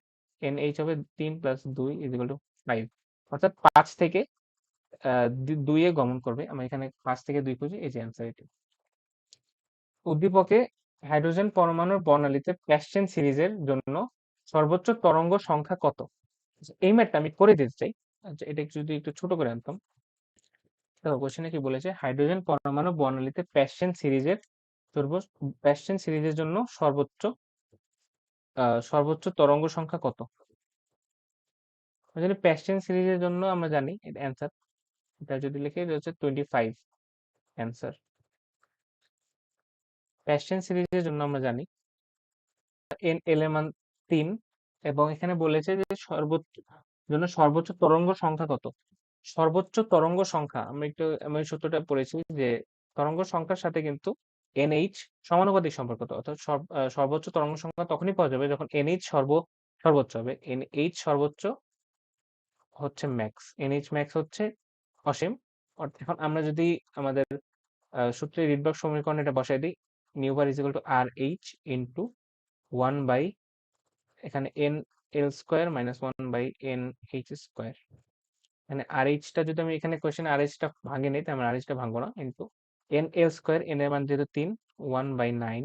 এন এইচ হবে 3 প্লাস 2 ইজ ইকুয়াল টু 5, অর্থাৎ 5 থেকে 2 এ গমন করবে। আমরা এখানে 5 থেকে 2 খুঁজি, এই যে অ্যান্সার এটি। উদ্দীপকে হাইড্রোজেন পরমাণুর বর্ণালীতে প্যাশ্চেন সিরিজের জন্য সর্বোচ্চ তরঙ্গ সংখ্যা কত? এই ম্যাথটা আমি করে দিতে চাই। আচ্ছা, এটা যদি একটু ছোট করে আনতাম। দেখো কোশ্চেনে কি বলেছে, হাইড্রোজেন পরমাণু বর্ণালীতে প্যাশ্চেন সিরিজের জন্য সর্বোচ্চ তরঙ্গ সংখ্যা কত? যদি প্যাশ্চেন সিরিজের জন্য আমরা জানি এটা অ্যান্সার, এটা যদি লিখে এটা হচ্ছে 25 অ্যান্সার। প্যাশ্চেন সিরিজের জন্য আমরা জানি এন এল এর মান 3, এবং এখানে বলেছে যে সর্বোচ্চ তরঙ্গ সংখ্যা কত? সর্বোচ্চ তরঙ্গ সংখ্যা আমি সূত্রটা পড়েছি যে তরঙ্গ সংখ্যার সাথে কিন্তু NH সমানুপাতিক সম্পর্ক। অর্থাৎ সর্বোচ্চ তরঙ্গ সংখ্যা তখনই পাওয়া যাবে যখন NH সর্বোচ্চ হবে। NH সর্বোচ্চ হচ্ছে ম্যাক্স, NH ম্যাক্স হচ্ছে অসীম। এখন আমরা যদি আমাদের সূত্রে রিডবার্গ সমীকরণ এটা বসাই দিই, nu bar is equal to R H into 1 by এখানে N L square minus 1 by N H square. মানে আর এইচটা যদি আমি এখানে কোশ্চেন আর এইচটা ভাঙে নিই, তাই আমরা আর এইচটা ভাঙবো না, কিন্তু এন এল স্কোয়ার, এন এর মান যেহেতু 3, 1/9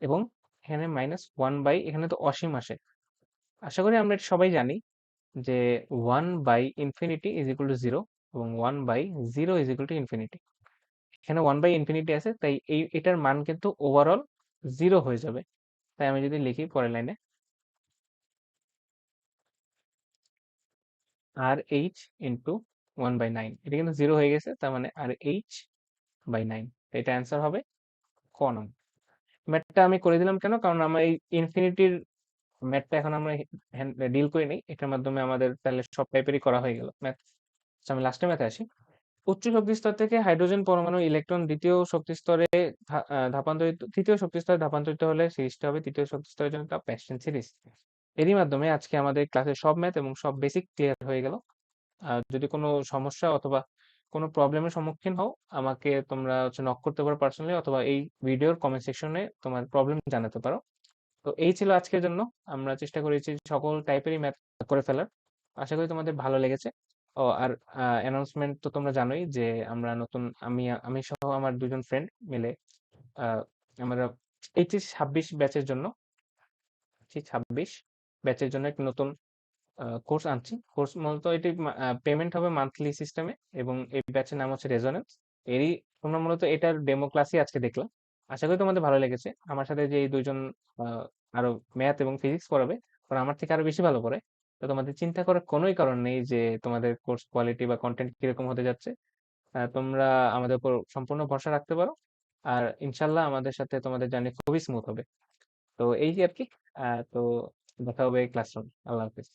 এবং এখানে মাইনাস 1 বাই এখানে তো অসীম আসে। আশা করি আমরা এটা সবাই জানি যে 1/ইনফিনিটি ইজ ইকুয়াল টু 0 এবং 1/0 ইজ ইকুয়াল টু ইনফিনিটি। এখানে 1/ইনফিনিটি আছে, তাই এটার মান কিন্তু ওভারঅল 0 হয়ে যাবে। তাই আমি যদি লিখি পরের লাইনে আর এইচ ইন্টু 1/9, এটা কিন্তু 0 হয়ে গেছে, তার মানে আর এইচ বাই 9, এটা অ্যান্সার হবে ক নং। ম্যাথটা আমি করে দিলাম কেন? কারণ আমরা এই ইনফিনিটির ম্যাথটা এখন আমরা ডিল করে নিই, এটার মাধ্যমে আমাদের তাহলে সব টাইপেরই করা হয়ে গেল ম্যাথ। আমি লাস্টে ম্যাথে আসি। উচ্চ শক্তি স্তর থেকে হাইড্রোজেন পরমাণু ইলেকট্রন তৃতীয় শক্তি স্তরে ধাপান্তরিত হলে সিরিজটা হবে তৃতীয় শক্তি স্তরের জন্য প্যাশ্চেন সিরিজ। এরই মাধ্যমে আজকে আমাদের ক্লাসের সব ম্যাথ এবং সব বেসিক ক্লিয়ার হয়ে গেল। যদি কোনো সমস্যা অথবা কোনো প্রবলেমের সম্মুখীন হও, আমাকে তোমরা হচ্ছে নক করতে পারো পার্সোনালি, অথবা এই ভিডিওর কমেন্ট সেকশনে তোমার প্রবলেম জানাতে পারো। তো এই ছিল আজকের জন্য, আমরা চেষ্টা করেছি সকল টাইপেরই ম্যাথ করে ফেলার। আশা করি তোমাদের ভালো লেগেছে। ও আর অ্যানাউন্সমেন্ট তো তোমরা জানোই যে আমরা নতুন, আমি সহ আমার দুজন ফ্রেন্ড মিলে আহ, আমরা এইচএস 26 ব্যাচের জন্য একটি নতুন কোর্স আনছি। কোর্স মূলত এটি পেমেন্ট হবে মান্থলি সিস্টেমে, এবং এই ব্যাচের নাম হচ্ছে রেজোনেন্স। এরই তোমরা মূলত এটার ডেমো ক্লাসই আজকে দেখলাম। আশা করি তোমাদের ভালো লেগেছে। আমার সাথে যে এই দুইজন আরো ম্যাথ এবং ফিজিক্স পড়াবে, ওরা আমার থেকে আরো বেশি ভালো করে। তো তোমাদের চিন্তা করার কোনোই কারণ নেই যে তোমাদের কোর্স কোয়ালিটি বা কন্টেন্ট কিরকম হতে যাচ্ছে। তোমরা আমাদের উপর সম্পূর্ণ ভরসা রাখতে পারো। আর ইনশাল্লাহ আমাদের সাথে তোমাদের জার্নি খুবই স্মুথ হবে। তো এই যে আর কি। তো দেখা হবে ক্লাসরুম। আল্লাহ হাফিজ।